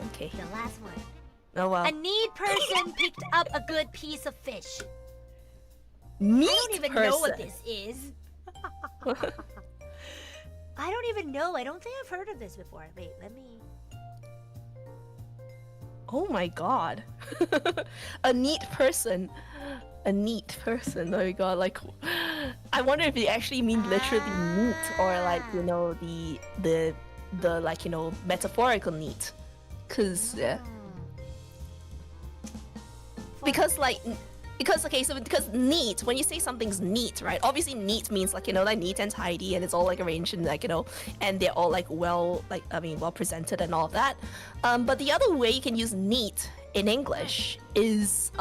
Okay. The last one. Oh wow. A neat person picked up a good piece of fish. Neat I don't even person. know what this is. I don't even know. I don't think I've heard of this before. Wait, let me. Oh my god. A neat person. A neat person. Oh my god. Like, I wonder if they actually mean literally neat or like, you know, the like, you know, metaphorical neat. Cause yeah. Because okay, so because neat, when you say something's neat, right? Obviously neat means like, you know, like neat and tidy and it's all like arranged and like, you know, and they're all like well presented and all of that. But the other way you can use neat in English is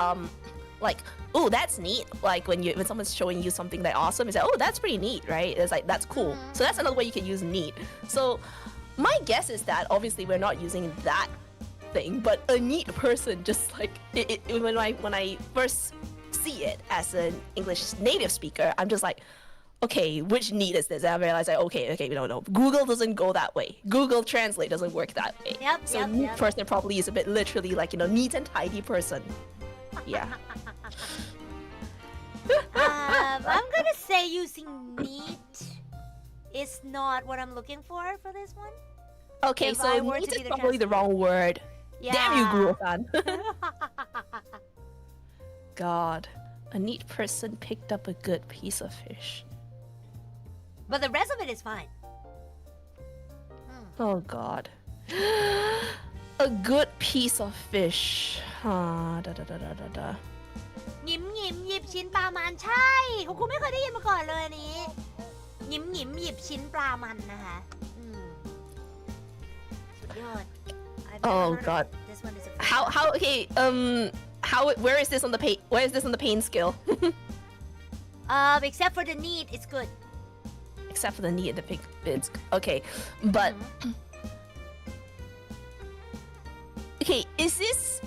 like, oh, that's neat. Like when someone's showing you something like awesome, it's like, oh, that's pretty neat, right? It's like, that's cool. So that's another way you can use neat. So my guess is that obviously we're not using that thing, but a neat person, just like when I first see it as an English native speaker, I'm just like, okay, which neat is this? And I realize like, okay, no. Google doesn't go that way. Google Translate doesn't work that way. So neat person probably is a bit literally like, you know, neat and tidy person. Yeah. I'm gonna say using neat is not what I'm looking for this one. Okay, If I so were to neat be is the probably the wrong word. Yeah. Damn you, Google fan. God, a neat person picked up a good piece of fish. But the rest of it is fine. Oh God. A good piece of fish. Da. หยิมหยิบชิ้นปลามันใช่ผมไม่เคยได้ยินมาก่อนเลยอันนี้หยิมหยิบชิ้นปลามันนะคะสุดยอด I've never Oh heard of God. it. This one is a How okay, where is this on the pain scale? except for the need, it's good. except for the need and the pig. It's okay, but okay, is this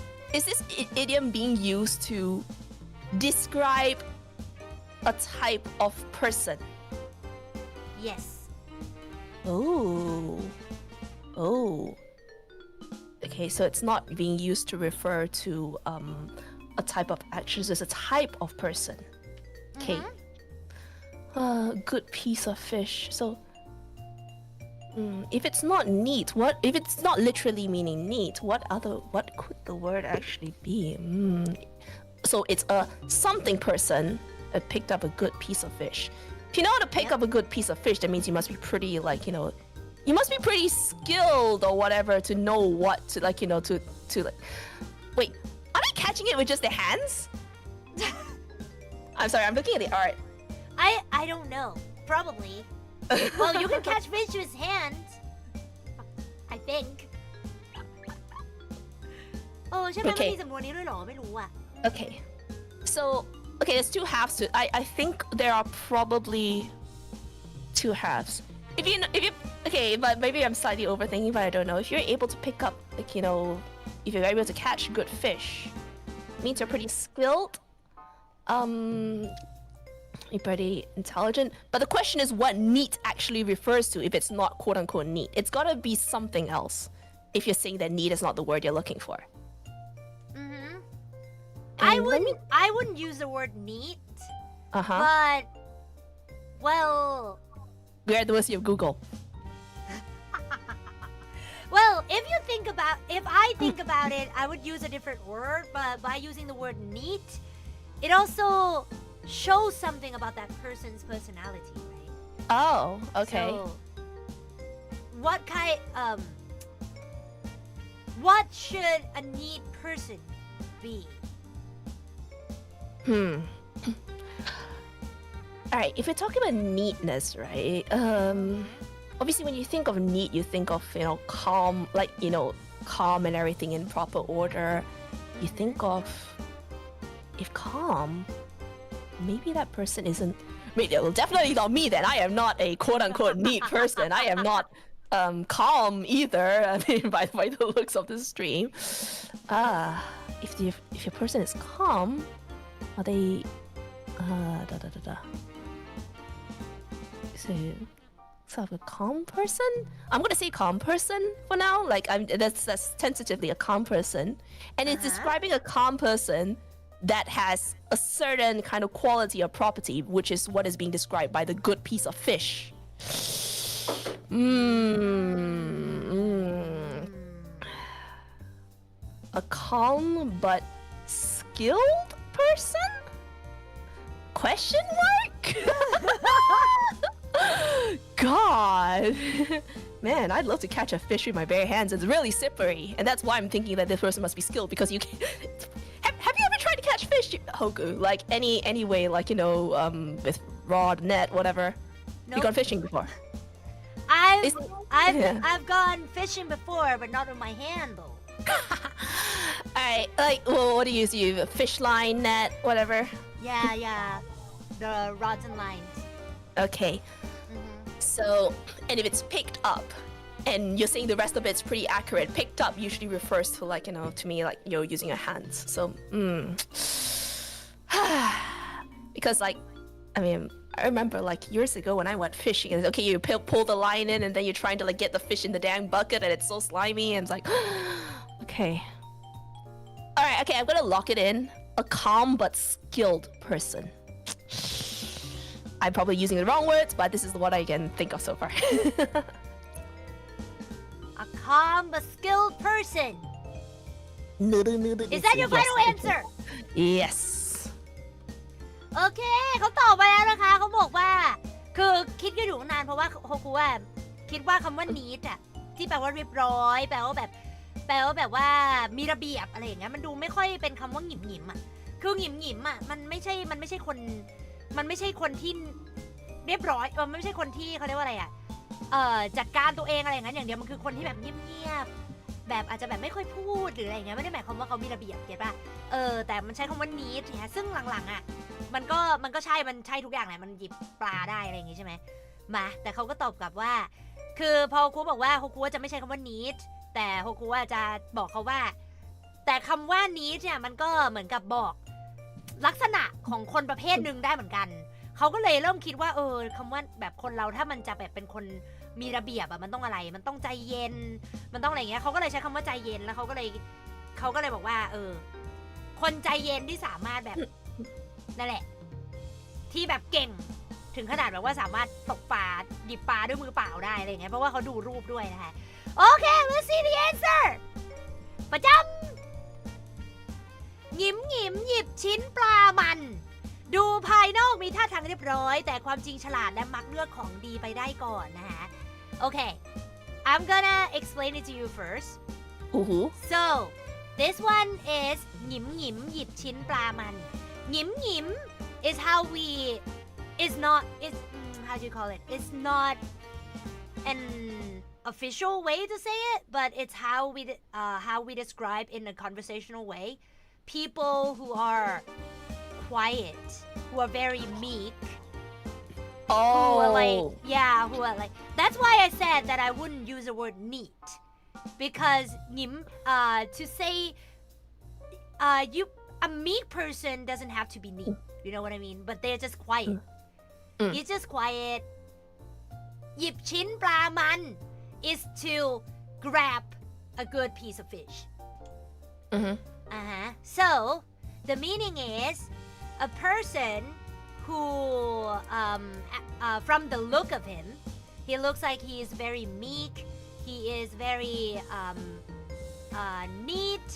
idiom being used to describe a type of person? yes Oh. Okay, so it's not being used to refer to a type of actions. It's a type of person. Okay. Good piece of fish. So, if it's not neat, if it's not literally meaning neat? What could the word actually be? So it's a something person that picked up a good piece of fish. If you know how to pick up a good piece of fish, that means you must be pretty you must be pretty skilled or whatever to know what to to wait, are they catching it with just their hands? I'm sorry, I'm looking at the art. I don't know probably well you can catch fish with hands I think ใช่ไหมมันมีจำนวนนี้ด้วยเหรอไม่รู้อ่ะ Okay, so there's two halves to it. I think there are probably two halves. If you okay, but maybe I'm slightly overthinking, but I don't know. If you're able to pick up if you're able to catch good fish, it means you're pretty skilled. You're pretty intelligent. But the question is what neat actually refers to if it's not quote unquote neat. It's gotta be something else if you're saying that neat is not the word you're looking for. I wouldn't use the word neat. Uh-huh. But well We're at the mercy of Google. well if I think about it I would use a different word, but by using the word neat it also shows something about that person's personality, right? Oh, okay. So, what should a neat person be? Alright, if we're talking about neatness, right? Obviously when you think of neat, you think of, calm, calm and everything in proper order. You think of, if calm, maybe that person isn't, well, definitely not me then. I am not a quote-unquote neat person. I am not calm either, I mean, by the looks of the stream. If your person is calm, are they, So a calm person? I'm gonna say calm person for now. Like that's tentatively a calm person, and it's describing a calm person that has a certain kind of quality or property, which is what is being described by the good piece of fish. A calm but skilled person? Question mark? God, man, I'd love to catch a fish with my bare hands. It's really slippery, and that's why I'm thinking that this person must be skilled because you can. Have you ever tried to catch fish, Hoku? Like any way, with rod, net, whatever. Nope. You gone fishing before? I've gone fishing before, but not with my hand though. Alright, what do you use? You fish line, net, whatever. Yeah, the rods and lines. Okay. So, and if it's picked up, and you're saying the rest of it's pretty accurate, picked up usually refers to to me you're using your hands. So, because I remember years ago when I went fishing, and okay, you pull the line in, and then you're trying to get the fish in the dang bucket, and it's so slimy, and it's okay. All right, okay, I'm gonna lock it in. A calm but skilled person. I'm probably using the wrong words, but this is what I can think of so far. A calm but skilled person. Is that your final answer? Yes. โอเคเขาตอบมาแล้วนะคะเขาบอกว่าคือคิดกันอยู่นานเพราะว่าโฮคุว่าคิดว่าคำว่า neat อะที่แปลว่าเรียบร้อยแปลว่าแบบว่ามีระเบียบอะไรอย่างเงี้ยมันดูไม่ค่อยเป็นคำว่าหงิมหงิมอะคือหงิมหงิมอะมันไม่ใช่คนที่เรียบร้อยมันไม่ใช่คนที่เขาเรียกว่าอะไรอะจัดการตัวเองอะไรอย่างนั้นอย่างเดียวมันคือคนที่แบบเงียบๆแบบอาจจะแบบไม่ค่อยพูดหรืออะไรอย่างเงี้ยไม่ได้หมายความว่าเขามีระเบียบเก็ตป่ะแต่มันใช้คำว่า neat เนี่ยซึ่งหลังๆอะมันก็ใช่ทุกอย่างแหละมันหยิบปลาได้อะไรอย่างงี้ใช่ไหม มาแต่เขาก็ตอบกลับว่าคือพอครูบอกว่าโฮคุจะไม่ใช้คำว่า need แต่โฮคุจะบอกเขาว่าแต่คำว่า need เนี่ยมันก็เหมือนกับบอกลักษณะของคนประเภทหนึ่งได้เหมือนกันเขาก็เลยเริ่มคิดว่าคำว่าแบบคนเราถ้ามันจะแบบเป็นคนมีระเบียบอะมันต้องอะไรมันต้องใจเย็นมันต้องอะไรเงี้ยเขาก็เลยใช้คำว่าใจเย็นแล้วเขาก็เลยบอกว่าคนใจเย็นที่สามารถแบบนั่นแหละที่แบบเก่งถึงขนาดแบบว่าสามารถตกปลาหยิบปลาด้วยมือเปล่าได้อะไรเงี้ยเพราะว่าเขาดูรูปด้วยนะคะโอเค let's see the answer ประจำหยิมหยิบชิ้นปลามันดูภายนอกมีท่าทางเรียบร้อยแต่ความจริงฉลาดและมักเลือกของดีไปได้ก่อนนะคะโอเค I'm gonna explain it to you first so this one is หยิมหยิบชิ้นปลามันหยิมis how we is not is how do you call it it's not an official way to say it but it's how we describe in a conversational way people who are quiet who are very meek who are like that's why I said that I wouldn't use the word neat because to say a meek person doesn't have to be neat you know what I mean but they're just quiet it's just quiet หยิบชิ้นปลามัน is to grab a good piece of fish so the meaning is a person who from the look of him he looks like he is very meek he is very neat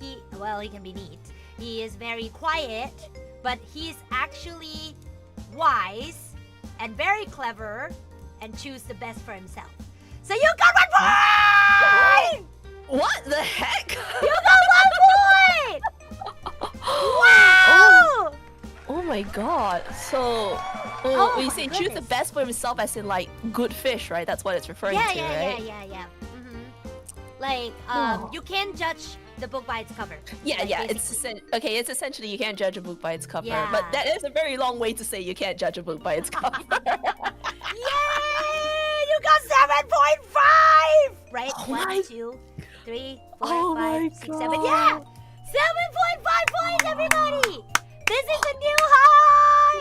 he can be neat he is very quiet but he's actually wise and very clever and choose the best for himself so you got 1 point What the heck you got 1 point wow Oh my god so we say choose the best for himself as in like good fish right that's what it's referring to right yeah like you can't judge the book by its cover yeah it's essentially you can't judge a book by its cover but that is a very long way to say you can't judge a book by its cover yay you got 7.5 right 1 2 3 4 5 6 7 yeah 7.5 points everybody this is a new high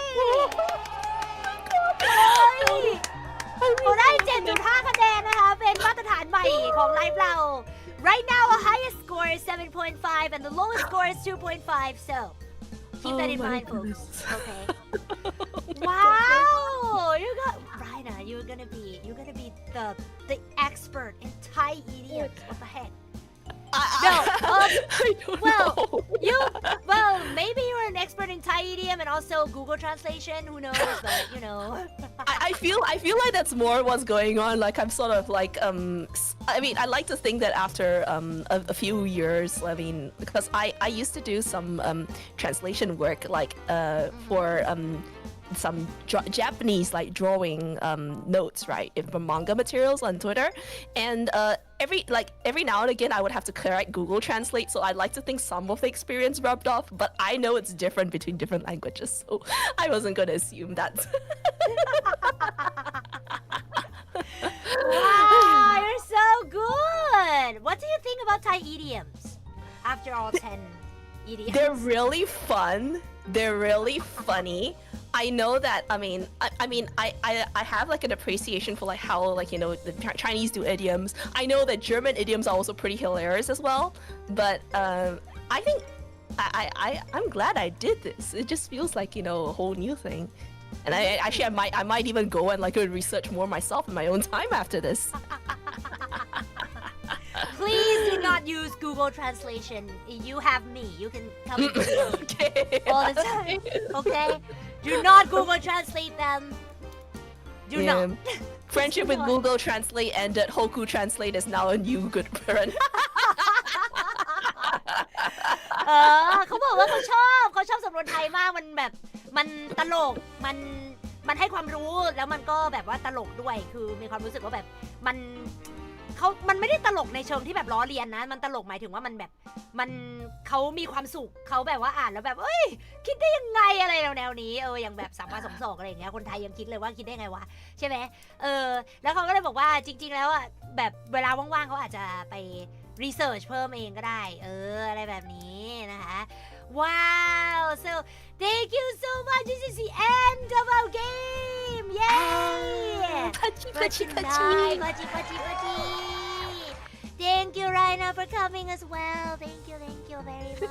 เขาได้ 7.5 คะแนนนะคะเป็นมาตรฐานใหม่ของไลฟ์เรา Right now, our highest score is 7.5 and the lowest score is 2.5. So, keep that in mind, folks. Okay. Wow, you got Raina. You're gonna be the expert in Thai idioms. What the heck? I don't know. Maybe you're an expert in Thai idiom and also Google translation. Who knows? But you know. I feel like that's more what's going on. Like I'm sort of like I mean I like to think that after a few years, I mean because I used to do some translation work like for some Japanese like drawing notes right from manga materials on Twitter and every now and again I would have to correct Google Translate so I'd like to think some of the experience rubbed off but I know it's different between different languages so I wasn't gonna assume that Wow, you're so good. What do you think about Thai idioms after all 10 idioms? They're really fun. They're really funny. I know that. I have like an appreciation for like how like you know the Chinese do idioms. I know that German idioms are also pretty hilarious as well. But I think I'm glad I did this. It just feels like you know a whole new thing. And I might even go and like research more myself in my own time after this. Please do not use Google Translation. You have me. You can come to me all the time. Okay? Do not Google Translate them. Do not. Friendship with Google Translate ended. Hoku Translate is now a new good friend. เขาบอกว่าเขาชอบสำนวนไทยมากมันแบบมันตลกมันให้ความรู้แล้วมันก็แบบว่าตลกด้วยคือมีความรู้สึกว่าแบบมัน มันไม่ได้ตลกในเชิงที่แบบล้อเลียนนะมันตลกหมายถึงว่ามันแบบเขามีความสุขเขาแบบว่าอ่านแล้วแบบเอ้ยคิดได้ยังไงอะไรแนวนี้อย่างแบบสามวันสองศอกอะไรอย่างเงี้ยคนไทยยังคิดเลยว่าคิดได้ไงวะใช่ไหมแล้วเขาก็เลยบอกว่าจริงๆแล้วอ่ะแบบเวลาว่างๆเขาอาจจะไปรีเสิร์ชเพิ่มเองก็ได้อะไรแบบนี้นะคะ Wow so thank you so much this is the end of our game yay Pachi, for pachi, tonight pachi. pachi thank you Raina for coming as well thank you very much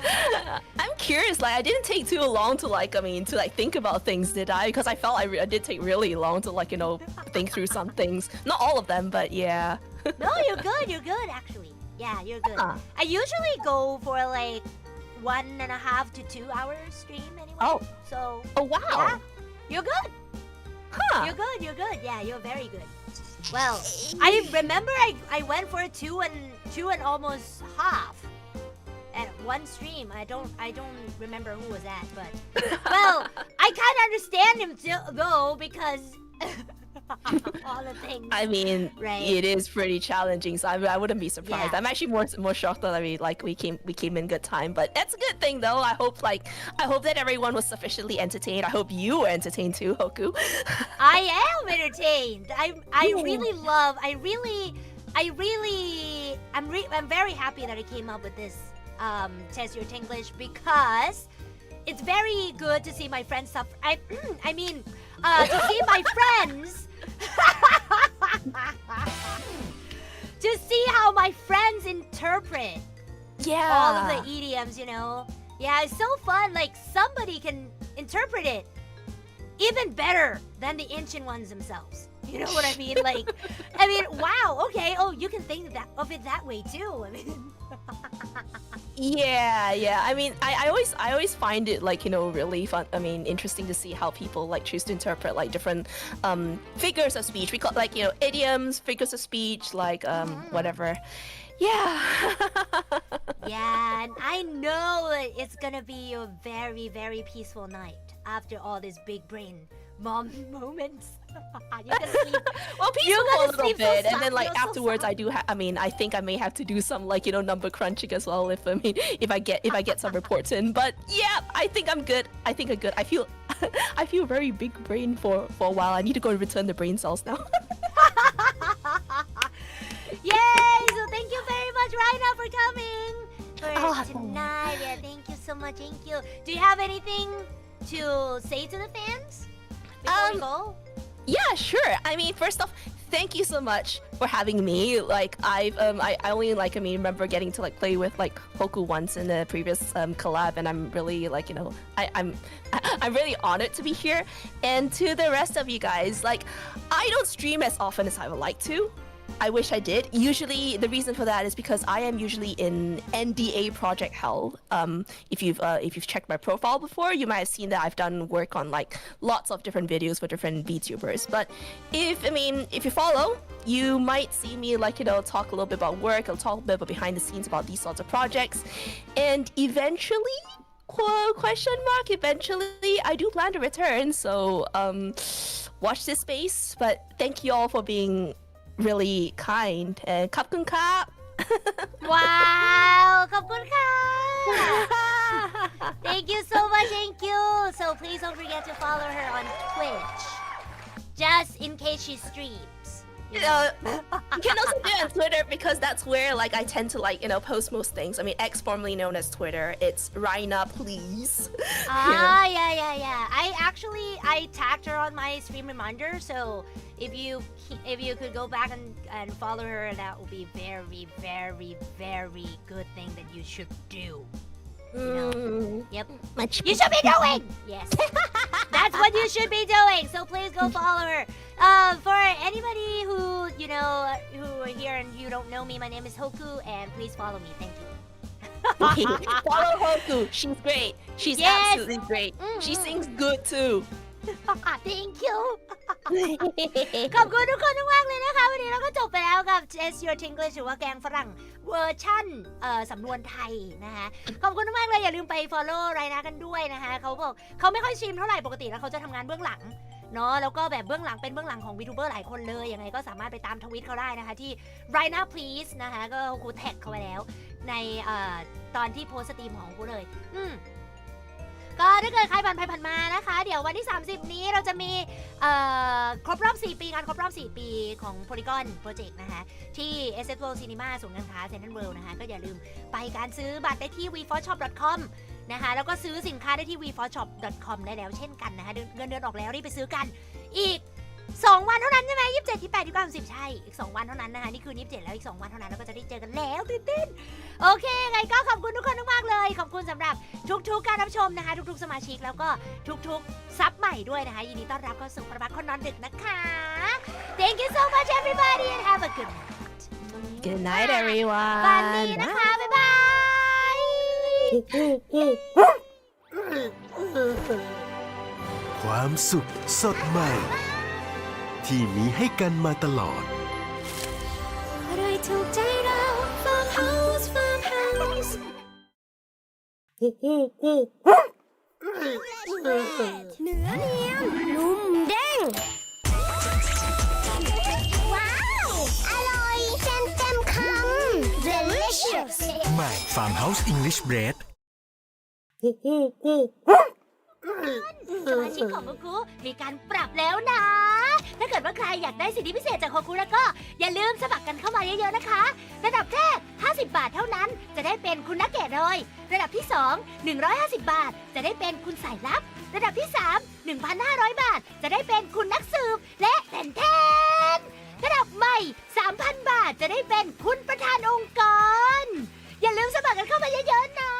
I'm curious, like I didn't take too long to think about things, did I? Because I felt I did take really long to think through some things. Not all of them, but yeah. No, you're good actually. Yeah, you're good. I usually go for like 1.5 to 2 hours stream anyway. Oh. So. Oh wow. Yeah, you're good. Huh. You're good. Yeah, you're very good. Well, I remember I went for 2 and almost half at one stream. I don't remember who was that, but well, I kind of understand him though because all the things. I mean, right. It is pretty challenging, so I wouldn't be surprised. Yeah. I'm actually more shocked that we came in good time, but that's a good thing though. I hope that everyone was sufficiently entertained. I hope you were entertained too, Hoku. I am entertained. I'm very happy that I came up with this Test Your Thenglish because it's very good to see my friends suffer. I mean, to see my friends. To see how my friends interpret all of the idioms, you know. Yeah, it's so fun. Like somebody can interpret it even better than the ancient ones themselves. You know what I mean? Like, I mean, wow. Okay. Oh, you can think of it that way too. I mean. Yeah. I mean, I always find it really fun. I mean, interesting to see how people choose to interpret different figures of speech. We call idioms, figures of speech, whatever. Yeah. Yeah, and I know that it's gonna be a very, very peaceful night after all these big brain mom moments. You're gonna sleep. Well, peaceful a little bit, and then afterwards, so I do. I think I may have to do some number crunching as well if I get some reports in. But yeah, I think I'm good. I feel very big brain for a while. I need to go and return the brain cells now. Yay! So thank you very much, Raina, for coming for tonight. Yeah, thank you so much. Thank you. Do you have anything to say to the fans before we go? Yeah, sure. I mean, first off, thank you so much for having me. I only remember getting to play with Hoku once in the previous collab, and I'm really I'm really honored to be here. And to the rest of you guys, I don't stream as often as I would like to. I wish I did. Usually, the reason for that is because I am usually in NDA project hell. If you've checked my profile before, you might have seen that I've done work on lots of different videos for different VTubers. But if you follow, you might see me talk a little bit about work. I'll talk a bit about behind the scenes about these sorts of projects, and eventually. Eventually, I do plan to return. So watch this space. But thank you all for being really kind and ขอบคุณครับ Wow! ขอบคุณค่ะ Thank you so much. Thank you. So please don't forget to follow her on Twitch, just in case she streams. You can also do it on Twitter because that's where I tend to post most things. I mean, X formerly known as Twitter. It's Raina, please. Yeah. I tagged her on my stream reminder, so if you could go back and follow her, that would be very, very, very good thing that you should do. You know? Yep. You should be doing. Yes. That's what you should be doing. So please go follow her. For anybody who are here and you don't know me, my name is Hoku, and please follow me. Thank you. Follow Hoku. She's great. She's absolutely great. She sings good too. Thank you. ขอบคุณทุกคนมากๆเลยนะคะวันนี้เราก็จบไปแล้วกับ Test Your Thenglish หรือว่าแกงฝรั่งเวอร์ชั่นสำนวนไทยนะคะขอบคุณมากๆเลยอย่าลืมไป follow Raina กันด้วยนะคะเขาบอกเขาไม่ค่อยสตรีมเท่าไหร่ปกติแล้วเขาจะทำงานเบื้องหลัง เนาะแล้วก็แบบเบื้องหลังเป็นเบื้องหลังของวีทูเบอร์หลายคนเลยยังไงก็สามารถไปตามทวิตเขาได้นะคะที่ Raina please นะคะก็กูแท็กเขาไปแล้วในตอนที่โพสต์สตรีมของกูเลยก็ถ้าเกิดใครผ่านไปผ่านมานะคะเดี๋ยววันที่ 30 นี้เราจะมีครบรอบ 4 ปีงานครบรอบ 4 ปีของ Polygon Project นะคะที่ Ancestor Cinema ศูนย์การค้า Central World นะคะก็อย่าลืมไปการซื้อบัตรได้ที่ weforshop.com นะคะแล้วก็ซื้อสินค้าได้ที่ weforshop.com ได้แล้วเช่นกันนะคะเงินเดือนออกแล้วรีบไปซื้อกันอีก2 วันเท่านั้นใช่ไหม27 28 29 30ใช่อีก2 วันเท่านั้นนะคะนี่คือ27แล้วอีก2 วันเท่านั้นแล้วก็จะได้เจอกันแล้วตื่นเต้นโอเคไงก็ขอบคุณทุกคนมากๆเลยขอบคุณสำหรับทุกๆการรับชมนะคะทุกๆสมาชิกแล้วก็ทุกๆซับใหม่ด้วยนะคะยินดีต้อนรับเข้าสู่ประวัติคนนอนดึกนะคะ Thank you so much everybody and have a good night Good night, everyone. ฝันดีนะคะบ๊ายบาย ความสุขสดใหม่ ที่มีให้กันมาตลอด อร่อยถูกใจเรา Farmhouse Farmhouse เนื้อเนียนนุ่มเด้งว้าว อร่อยเต็มคำ delicious ใหม่ Farmhouse English Bread สมาชิกของโฮคุมีการปรับแล้วนะ ถ้าเกิดว่าใครอยากได้สิทธิพิเศษจากโฮคุแล้วก็อย่าลืมสมัครกันเข้ามาเยอะๆนะคะ ระดับแรก50 บาทเท่านั้นจะได้เป็นคุณนักเกตเลยระดับที่2 150 บาทจะได้เป็นคุณสายลับ ระดับที่3 1,500 บาทจะได้เป็นคุณนักสืบและแทนระดับใหม่ 3,000 บาทจะได้เป็นคุณประธานองค์กรอย่าลืมสมัครกันเข้ามาเยอะๆนะ